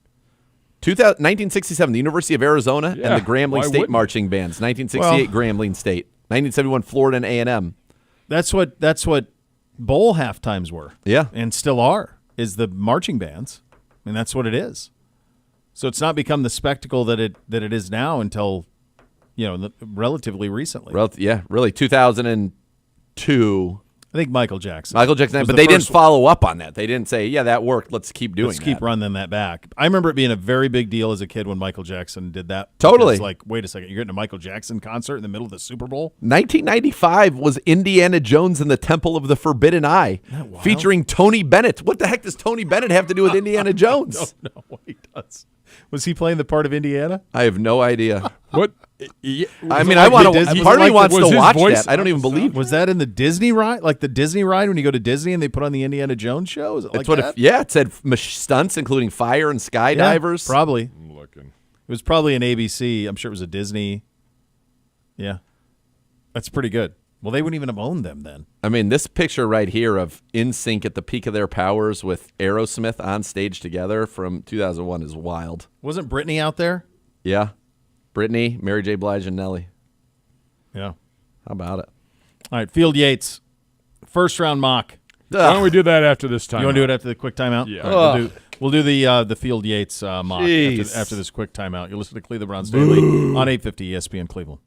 1967, the University of Arizona Yeah, and the Grambling why State wouldn't it? marching bands. 1968, Grambling State. 1971, Florida and A&M. That's what bowl halftimes were. Yeah. and still are. Is the marching bands, and that's what it is. So it's not become the spectacle that it is now until, relatively recently. Yeah, really, 2002. I think Michael Jackson. Michael Jackson, was but the they didn't first follow up on that. They didn't say, yeah, that worked. Let's keep doing Let's keep that. running that back. I remember it being a very big deal as a kid when Michael Jackson did that. Totally. It's like, wait a second, you're getting a Michael Jackson concert in the middle of the Super Bowl? 1995 was Indiana Jones and the Temple of the Forbidden Eye, featuring Tony Bennett. What the heck does Tony Bennett have to do with Indiana Jones? No, he does. Was he playing the part of Indiana? I have no idea. What? I mean, I want Disney- to. Part of me was it wants was to his watch voice that. I don't even believe. Was that in the Disney ride? Like the Disney ride when you go to Disney and they put on the Indiana Jones show? Is it like That's what. that? It said stunts, including fire and Yeah, skydivers. probably. I'm looking. It was probably an ABC. I'm sure it was a Disney. Yeah. That's pretty good. Well, they wouldn't even have owned them then. I mean, this picture right here of NSYNC at the peak of their powers with Aerosmith on stage together from 2001 is wild. Wasn't Britney out there? Yeah, Britney, Mary J. Blige, and Nelly. Yeah. How about it? All right, Field Yates. First round mock. Why don't we do that after this time? You want to do it after the quick timeout? Yeah. All right, we'll do the Field Yates mock Jeez. after this quick timeout. You'll listen to Cleveland Browns Daily on 850 ESPN Cleveland.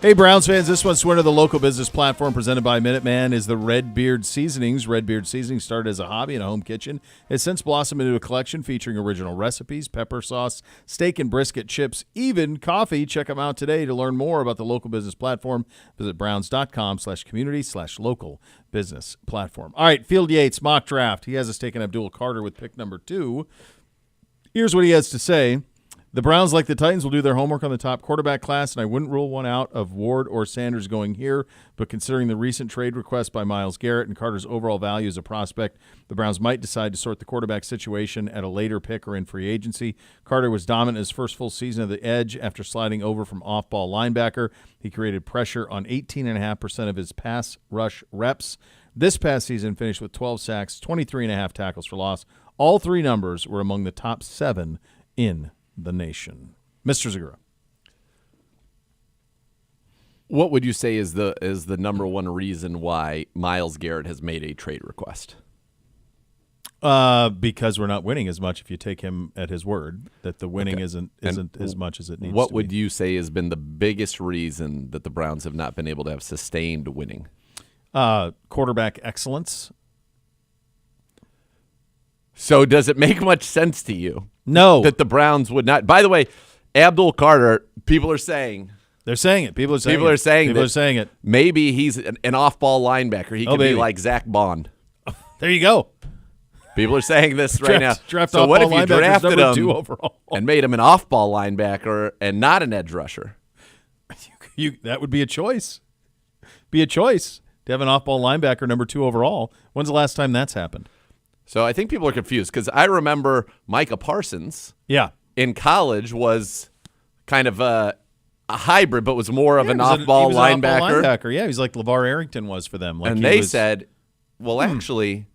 Hey, Browns fans, this month's winner of the local business platform presented by Minuteman is the Red Beard Seasonings. Red Beard Seasonings started as a hobby in a home kitchen. It's since blossomed into a collection featuring original recipes, pepper sauce, steak and brisket chips, even coffee. Check them out today to learn more about the local business platform. Visit browns.com/community/local business platform. All right, Field Yates, mock draft. He has us taking Abdul Carter with pick number 2. Here's what he has to say. The Browns, like the Titans, will do their homework on the top quarterback class, and I wouldn't rule one out of Ward or Sanders going here, but considering the recent trade request by Myles Garrett and Carter's overall value as a prospect, the Browns might decide to sort the quarterback situation at a later pick or in free agency. Carter was dominant in his first full season of the edge after sliding over from off-ball linebacker. He created pressure on 18.5% of his pass rush reps. This past season finished with 12 sacks, 23.5 tackles for loss. All three numbers were among the top 7 in the nation. Mr. Zagura. What would you say is the number one reason why Myles Garrett has made a trade request? Because we're not winning as much if you take him at his word that the winning isn't as much as it needs to be. What would you say has been the biggest reason that the Browns have not been able to have sustained winning? Quarterback excellence. So does it make much sense to you? No. That the Browns would not. By the way, Abdul Carter, people are saying. They're saying it. People are saying it. Maybe he's an off-ball linebacker. He could be like Zach Bond. There you go. People are saying this right now. So what if you drafted him 2 overall and made him an off-ball linebacker and not an edge rusher? That would be a choice. Be a choice to have an off-ball linebacker number 2 overall. When's the last time that's happened? So I think people are confused because I remember Micah Parsons in college was kind of a hybrid, but was more of an off-ball linebacker. Yeah, he was like LeVar Arrington was for them. And they said, well, actually,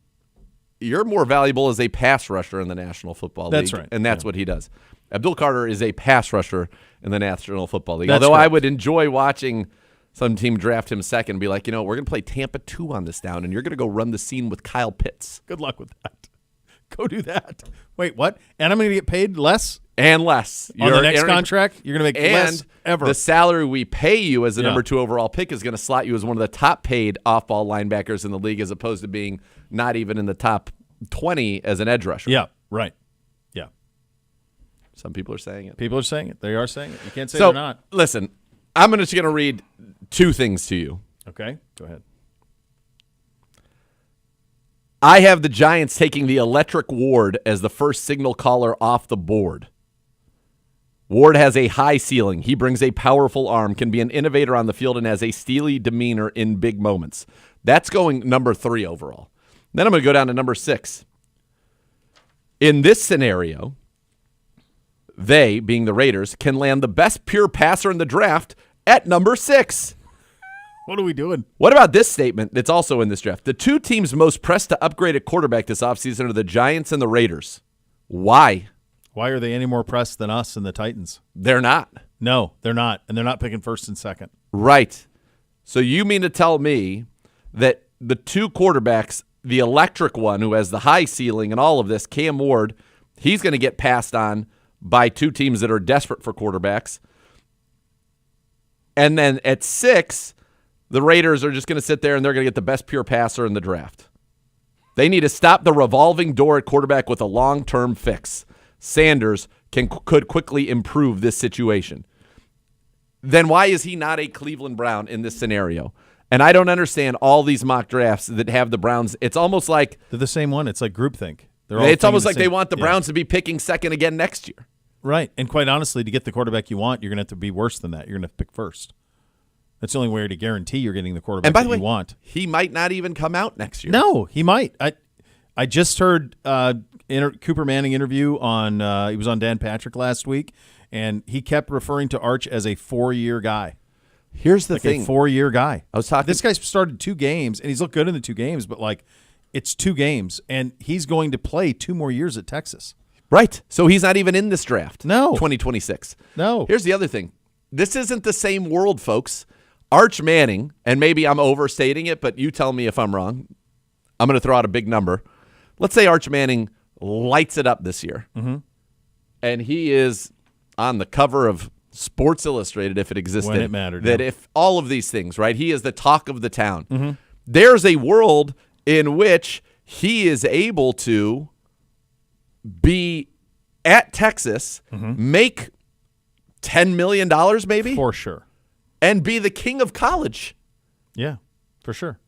you're more valuable as a pass rusher in the National Football League. That's right. And that's what he does. Abdul Carter is a pass rusher in the National Football League. That's Although correct. I would enjoy watching some team draft him second and be like, we're going to play Tampa 2 on this down, and you're going to go run the scene with Kyle Pitts. Good luck with that. Go do that. Wait, what? And I'm going to get paid less? And less. On the next contract? You're going to make less ever. The salary we pay you as the number 2 overall pick is going to slot you as one of the top paid off-ball linebackers in the league as opposed to being not even in the top 20 as an edge rusher. Yeah, right. Yeah. Some people are saying it. People are saying it. They are saying it. You can't say they're not. Listen, I'm just going to read 2 things to you. Okay, go ahead. I have the Giants taking the electric Ward as the first signal caller off the board. Ward has a high ceiling. He brings a powerful arm, can be an innovator on the field, and has a steely demeanor in big moments. That's going number 3 overall. Then I'm going to go down to number 6. In this scenario, they, being the Raiders, can land the best pure passer in the draft at number 6. What are we doing? What about this statement that's also in this draft? The 2 teams most pressed to upgrade a quarterback this offseason are the Giants and the Raiders. Why? Why are they any more pressed than us and the Titans? They're not. No, they're not. And they're not picking first and second. Right. So you mean to tell me that the 2 quarterbacks, the electric one who has the high ceiling and all of this, Cam Ward, he's going to get passed on by 2 teams that are desperate for quarterbacks. And then at 6, the Raiders are just going to sit there and they're going to get the best pure passer in the draft. They need to stop the revolving door at quarterback with a long-term fix. Sanders could quickly improve this situation. Then why is he not a Cleveland Brown in this scenario? And I don't understand all these mock drafts that have the Browns. It's almost like they're the same one. It's like groupthink. It's almost like they want the Browns to be picking second again next year. Right. And quite honestly, to get the quarterback you want, you're going to have to be worse than that. You're going to have to pick first. That's the only way to guarantee you're getting the quarterback that you want. He might not even come out next year. No, he might. I just heard Cooper Manning interview on he was on Dan Patrick last week, and he kept referring to Arch as a 4-year guy. Here's the thing. A 4-year guy. I was talking. This guy started 2 games, and he's looked good in the 2 games, but it's 2 games, and he's going to play 2 more years at Texas. Right. So he's not even in this draft. No. 2026. No. Here's the other thing. This isn't the same world, folks. Arch Manning, and maybe I'm overstating it, but you tell me if I'm wrong. I'm going to throw out a big number. Let's say Arch Manning lights it up this year, and he is on the cover of Sports Illustrated, if it existed, When it mattered, that yeah. if all of these things, right, he is the talk of the town. There's a world in which he is able to be at Texas, make $10 million maybe, For sure. and be the king of college. Yeah, for sure.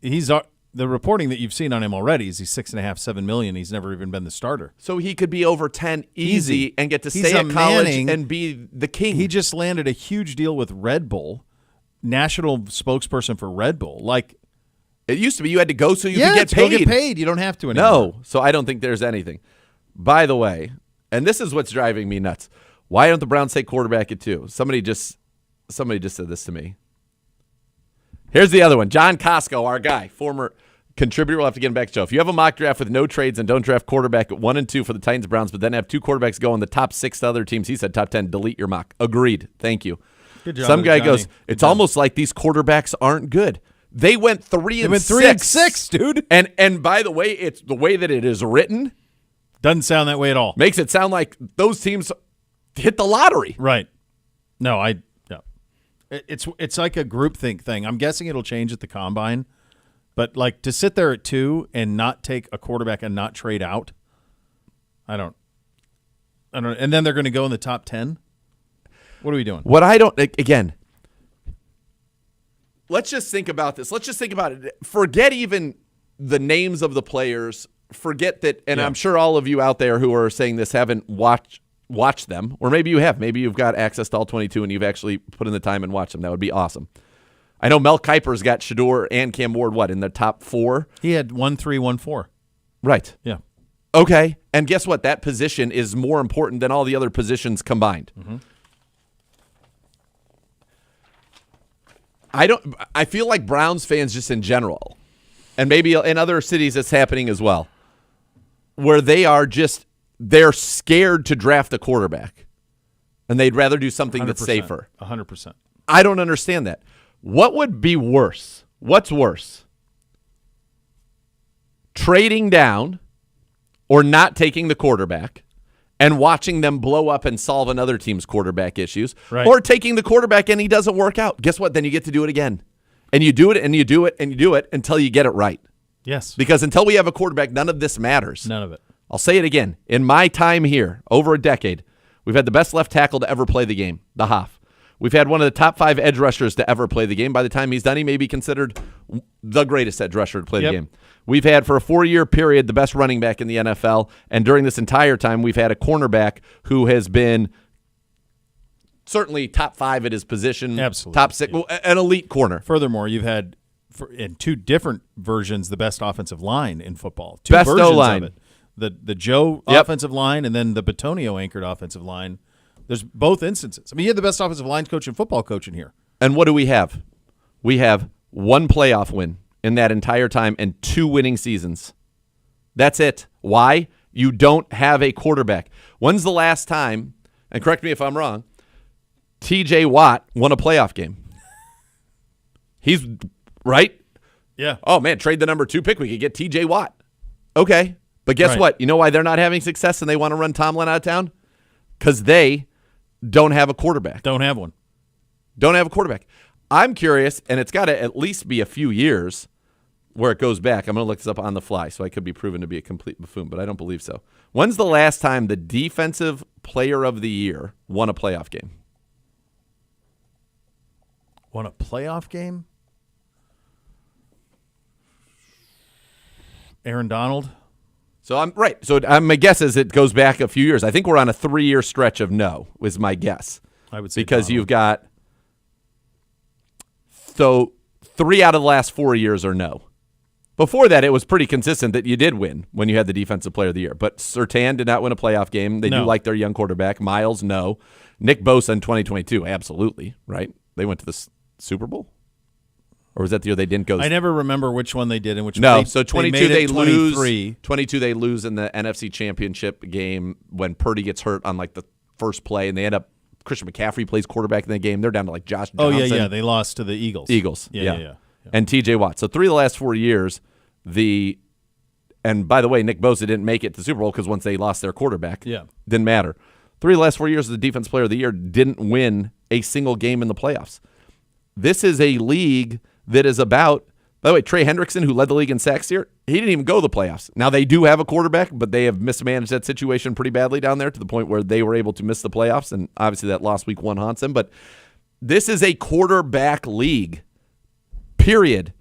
He's the reporting that you've seen on him already is he's $6.5–7 million. He's never even been the starter. So he could be over 10 easy and get to He's stay a at college Manning. and be the king. He just landed a huge deal with Red Bull, national spokesperson for Red Bull. Like, It used to be you had to go so you yeah, could get to paid. go get paid. You don't have to anymore. No, so I don't think there's anything. By the way, and this is what's driving me nuts. Why don't the Browns take quarterback at 2? Somebody just said this to me. Here's the other one. John Costco, our guy, former contributor. We'll have to get him back to show. If you have a mock draft with no trades and don't draft quarterback at 1 and 2 for the Titans Browns, but then have 2 quarterbacks go in the top 6 to other teams, he said top 10, delete your mock. Agreed. Thank you. Good job, Some guy Johnny. goes, it's almost like these quarterbacks aren't good. They went 3 and 6. 3 and 6, dude. And by the way, it's the way that it is written Doesn't sound that way at all. makes it sound like those teams hit the lottery. Right. No. It's like a groupthink thing. I'm guessing it'll change at the combine, but like to sit there at 2 and not take a quarterback and not trade out, I don't. And then they're going to go in the top 10. What are we doing? What I don't, again, let's just think about this. Let's just think about it. Forget even the names of the players. Forget that, and Yeah. I'm sure all of you out there who are saying this haven't watched them, or maybe you have. Maybe you've got access to all 22 and you've actually put in the time and watched them. That would be awesome. I know Mel Kiper's got Shador and Cam Ward, in the top 4? He had 1-3, 1-4. Right. Yeah. Okay. And guess what? That position is more important than all the other positions combined. I feel like Browns fans just in general, and maybe in other cities it's happening as well, where they're scared to draft a quarterback and they'd rather do something that's 100%. safer. 100%. I don't understand that. What would be worse? What's worse? Trading down or not taking the quarterback and watching them blow up and solve another team's quarterback issues, Right. or taking the quarterback and he doesn't work out. Guess what? Then you get to do it again. And you do it and you do it and you do it until you get it right. Yes. Because until we have a quarterback, none of this matters. None of it. I'll say it again. In my time here, over a decade, we've had the best left tackle to ever play the game, the Hoff. We've had one of the top 5 edge rushers to ever play the game. By the time he's done, he may be considered the greatest edge rusher to play the game. We've had, for a 4-year period, the best running back in the NFL. And during this entire time, we've had a cornerback who has been certainly top 5 at his position. Absolutely. Top 6, an elite corner. Furthermore, you've had in 2 different versions the best offensive line in football. 2 Best versions O-line. of it. The Joe Yep. offensive line and then the Batonio anchored offensive line. There's both instances. I mean, you had the best offensive line coach and football coach in here. And what do we have? We have 1 playoff win in that entire time and 2 winning seasons. That's it. Why? You don't have a quarterback. When's the last time, and correct me if I'm wrong, TJ Watt won a playoff game? He's right? Yeah. Oh, man, trade the number 2 pick. We could get TJ Watt. Okay. But guess Right. what? You know why they're not having success and they want to run Tomlin out of town? Because they don't have a quarterback. Don't have one. Don't have a quarterback. I'm curious, and it's got to at least be a few years where it goes back. I'm going to look this up on the fly, so I could be proven to be a complete buffoon, but I don't believe so. When's the last time the defensive player of the year won a playoff game? Won a playoff game? Aaron Donald? So I'm right. So my guess is it goes back a few years. I think we're on a 3-year stretch of no, was my guess. I would say Because Donald. you've got, so 3 out of the last 4 years are no. Before that, it was pretty consistent that you did win when you had the defensive player of the year. But Surtain did not win a playoff game. They No. do like their young quarterback. Miles, no. Nick Bosa in 2022, absolutely, right? They went to the Super Bowl? Or was that the year they didn't go? I never remember which one they did and which No, one. so 22 made they it lose. 23. 22 they lose in the NFC Championship game when Purdy gets hurt on like the first play, and they end up Christian McCaffrey plays quarterback in the game. They're down to like Josh Oh, Johnson. yeah. They lost to the Eagles. Eagles. Yeah. And TJ Watt. So 3 of the last 4 years, and by the way, Nick Bosa didn't make it to the Super Bowl because once they lost their quarterback, Yeah. didn't matter. 3 of the last 4 years as the defense player of the year, didn't win a single game in the playoffs. This is a league that is about, by the way, Trey Hendrickson, who led the league in sacks here, he didn't even go to the playoffs. Now, they do have a quarterback, but they have mismanaged that situation pretty badly down there to the point where they were able to miss the playoffs, and obviously that lost week 1 haunts them. But this is a quarterback league, period.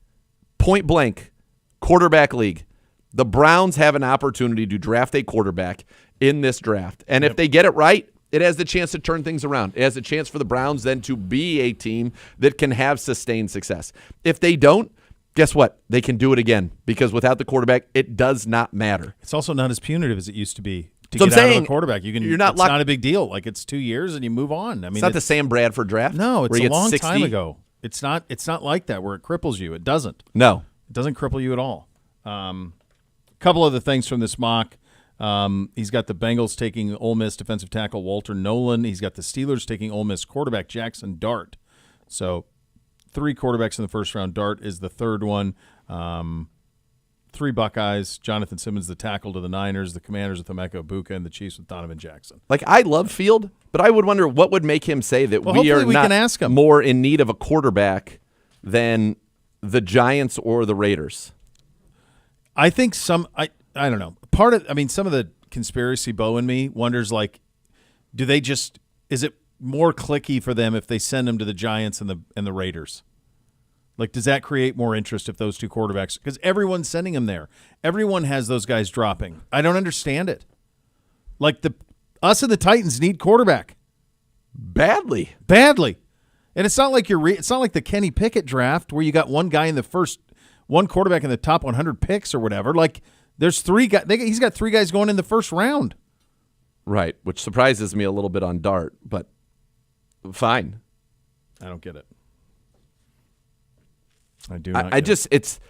Point blank, quarterback league. The Browns have an opportunity to draft a quarterback in this draft. And if they get it right, it has the chance to turn things around. It has a chance for the Browns then to be a team that can have sustained success. If they don't, guess what? They can do it again because without the quarterback, it does not matter. It's also not as punitive as it used to be. To So get I'm out saying, of a quarterback, it's not a big deal. Like it's 2 years and you move on. I mean, It's not the Sam Bradford draft. No, it's where he a gets long 60. time ago. It's not like that where it cripples you. It doesn't. No. It doesn't cripple you at all. Couple other things from this mock. He's got the Bengals taking Ole Miss defensive tackle Walter Nolan. He's got the Steelers taking Ole Miss quarterback Jackson Dart. So 3 quarterbacks in the first round. Dart is the third one. 3 Buckeyes. Jonathan Simmons, the tackle to the Niners. The Commanders with Emeka Ibuka, and the Chiefs with Donovan Jackson. Like, I love Field, but I would wonder what would make him say that we are hopefully we not can ask him. more in need of a quarterback than the Giants or the Raiders. I think I don't know. Some of the conspiracy Bo in me wonders, like, is it more clicky for them if they send him to the Giants and the Raiders? Like, does that create more interest if those 2 quarterbacks? Because everyone's sending him there. Everyone has those guys dropping. I don't understand it. Like, us and the Titans need quarterback Badly. and it's not like it's not like the Kenny Pickett draft where you got one quarterback in the top 100 picks or whatever. Like, there's 3 guys. He's got 3 guys going in the first round. Right, which surprises me a little bit on Dart, but fine. I don't get it. I do not. It's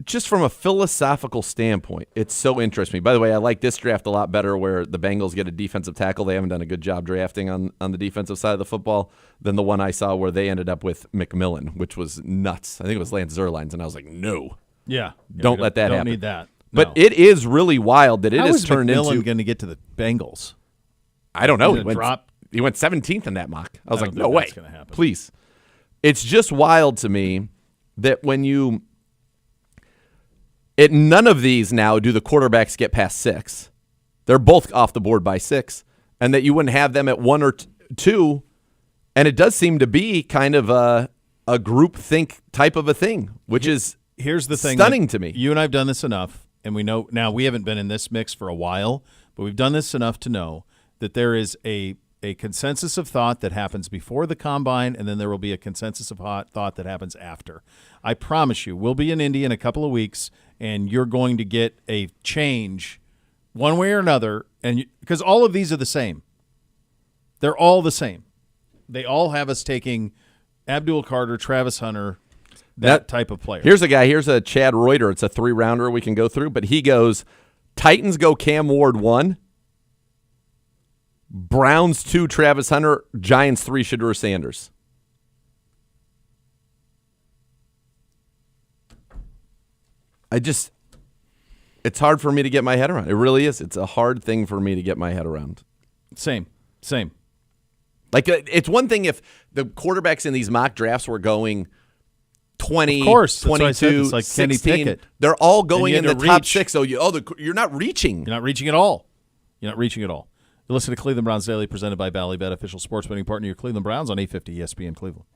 just from a philosophical standpoint, it's so interesting. By the way, I like this draft a lot better where the Bengals get a defensive tackle. They haven't done a good job drafting on the defensive side of the football than the one I saw where they ended up with McMillan, which was nuts. I think it was Lance Zierleins, and I was like, no. Yeah. Don't let that happen. Don't need that. But No. it is really wild that it How has is turned McMillan into. going to get to the Bengals? I don't know. He's gonna He went 17th in that mock. I was I like, don't no think way. that's gonna happen. Please. It's just wild to me that when none of these now do the quarterbacks get past 6. They're both off the board by 6. And that you wouldn't have them at 1 or 2. And it does seem to be kind of a group think type of a thing, which is Here's the thing. stunning to me. You and I have done this enough, and we know now we haven't been in this mix for a while, but we've done this enough to know that there is a consensus of thought that happens before the combine, and then there will be a consensus of thought that happens after. I promise you, we'll be in Indy in a couple of weeks, and you're going to get a change one way or another, and because all of these are the same. They're all the same. They all have us taking Abdul Carter, Travis Hunter, that type of player. Here's a guy. Here's a Chad Reuter. It's a 3-rounder we can go through, but he goes, Titans go Cam Ward 1, Browns 2, Travis Hunter, Giants 3, Shedeur Sanders. It's hard for me to get my head around. It really is. It's a hard thing for me to get my head around. Same. Like, it's one thing if the quarterbacks in these mock drafts were going 20, Of course, that's what I said. 22, It's like Kenny 16. Pickett. They're all And going you in had the to top reach. 6. So you're not reaching. You're not reaching at all. You listen to Cleveland Browns Daily, presented by Ballybet, official sports betting partner of your Cleveland Browns on 850 ESPN Cleveland.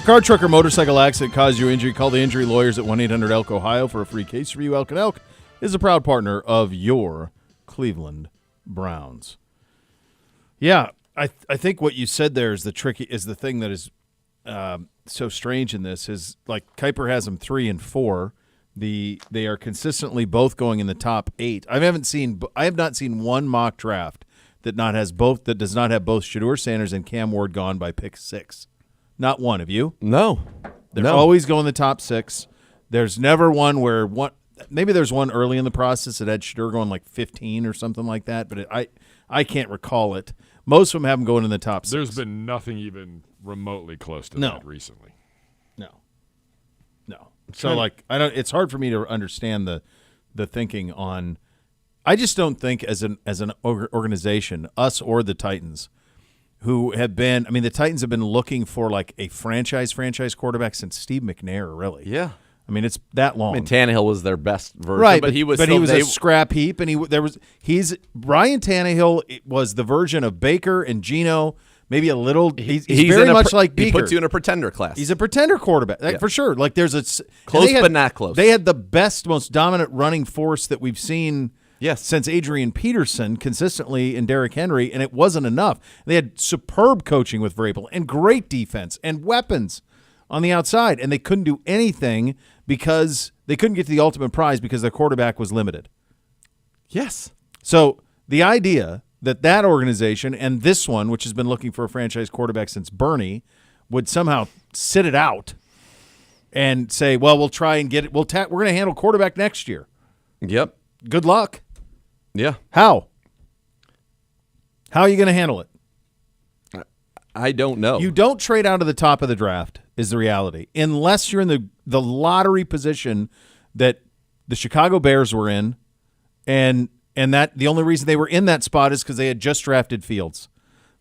car, truck, or motorcycle accident caused you injury, call the injury lawyers at 1-800-ELK-OHIO for a free case review. Elk and Elk is a proud partner of your Cleveland Browns. Yeah, I think what you said there is the thing that is so strange in this is, like, Kuiper has them 3 and 4. They are consistently both going in the top 8. I have not seen one mock draft that does not have both Shedeur Sanders and Cam Ward gone by pick 6. Not one. Have you? No. They're always going the top 6. There's never one where maybe there's one early in the process that had Shedeur going like 15 or something like that, but I can't recall it. Most of them have them going in the top 6. There's been nothing even remotely close to that recently. No. So it's hard for me to understand the thinking on. I just don't think as an organization, us or the Titans, who have been. I mean, the Titans have been looking for like a franchise quarterback since Steve McNair. Really, Yeah. I mean, it's that long. I mean, Tannehill was their best version, right? but he was a scrap heap, and Ryan Tannehill was the version of Baker and Geno. Maybe a little. He's very much like Baker. He puts you in a pretender class. He's a pretender quarterback, for sure. Like there's close, but not close. They had the best, most dominant running force that we've seen. Yes. Since Adrian Peterson consistently in Derrick Henry, and it wasn't enough. They had superb coaching with Vrabel and great defense and weapons on the outside, and they couldn't do anything because they couldn't get to the ultimate prize because their quarterback was limited. Yes. So the idea that organization and this one, which has been looking for a franchise quarterback since Bernie, would somehow sit it out and say, well, we'll try and get it. We're going to handle quarterback next year. Yep. Good luck. Yeah. How are you going to handle it? I don't know. You don't trade out of the top of the draft is the reality, unless you're in the lottery position that the Chicago Bears were in, and that the only reason they were in that spot is because they had just drafted Fields.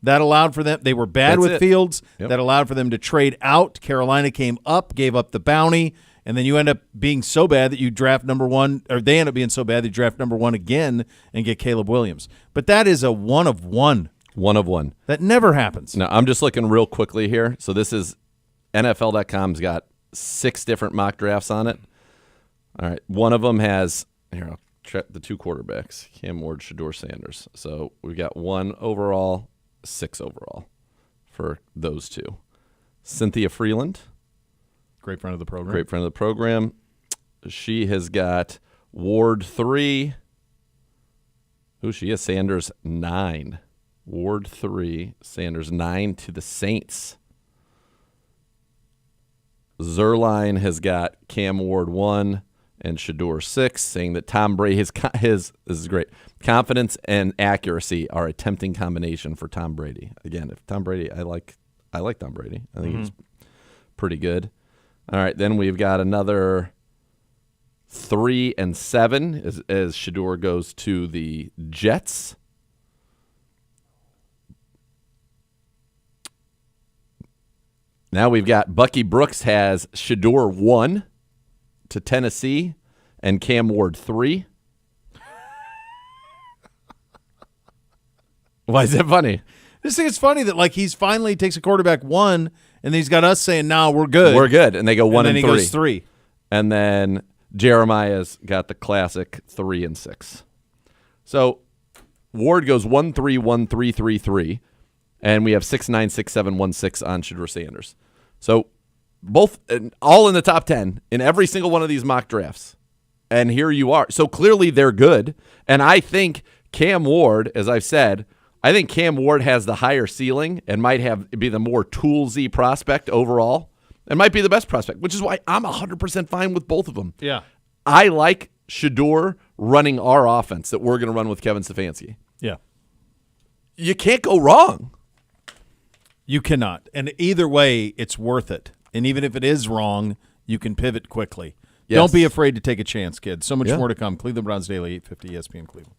That allowed for them. They were bad with Fields. Yep. That allowed for them to trade out. Carolina came up, gave up the bounty, and then you end up being so bad that you draft number 1, or they end up being so bad that you draft number 1 again and get Caleb Williams. But that is a 1 of 1. 1 of 1. That never happens. Now, I'm just looking real quickly here. So this is NFL.com's got 6 different mock drafts on it. All right. One of them has, here, I'll check the 2 quarterbacks, Cam Ward, Shedeur Sanders. So we've got 1 overall, 6 overall for those 2. Cynthia Freeland. Great friend of the program. Great friend of the program. She has got Ward 3. Who she is? Sanders 9. Ward 3, Sanders 9 to the Saints. Zerline has got Cam Ward 1 and Shedeur 6, saying that Tom Brady, his this is great, confidence and accuracy are a tempting combination for Tom Brady. Again, if Tom Brady, I like Tom Brady. I think he's pretty good. All right, then we've got another 3 and 7 as Shedeur goes to the Jets. Now we've got Bucky Brooks has Shedeur 1 to Tennessee and Cam Ward 3. Why is that funny? I just think it's funny that, like, he's finally takes a quarterback 1, and then he's got us saying, "No, we're good. We're good," and they go 1 and 3. And then he goes 3. And then Jeremiah's got the classic 3 and 6. So Ward goes 1, 3, 1, 3, 3, 3, and we have 6, 9, 6, 7, 1, 6 on Shedeur Sanders. So both all in the top 10 in every single one of these mock drafts. And here you are. So clearly they're good. And I think Cam Ward, as I've said, I think Cam Ward has the higher ceiling and might be the more toolsy prospect overall and might be the best prospect, which is why I'm 100% fine with both of them. Yeah. I like Shedeur running our offense that we're going to run with Kevin Stefanski. Yeah. You can't go wrong. You cannot. And either way, it's worth it. And even if it is wrong, you can pivot quickly. Yes. Don't be afraid to take a chance, kids. So much Yeah. more to come. Cleveland Browns Daily, 850 ESPN Cleveland.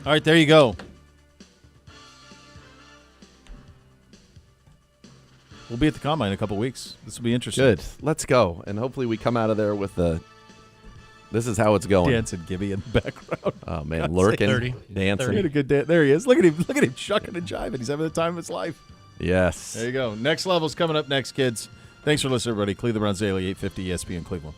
All right, there you go. We'll be at the Combine in a couple weeks. This will be interesting. Good. Let's go. And hopefully we come out of there with the this is how it's going. Dancing Gibby in the background. Oh, man. Lurking, 30. dancing. He had a good day. There he is. Look at him. Look at him shucking and jiving. He's having the time of his life. Yes. There you go. Next level's coming up next, kids. Thanks for listening, everybody. Cleveland Browns Daily, 850 ESPN Cleveland.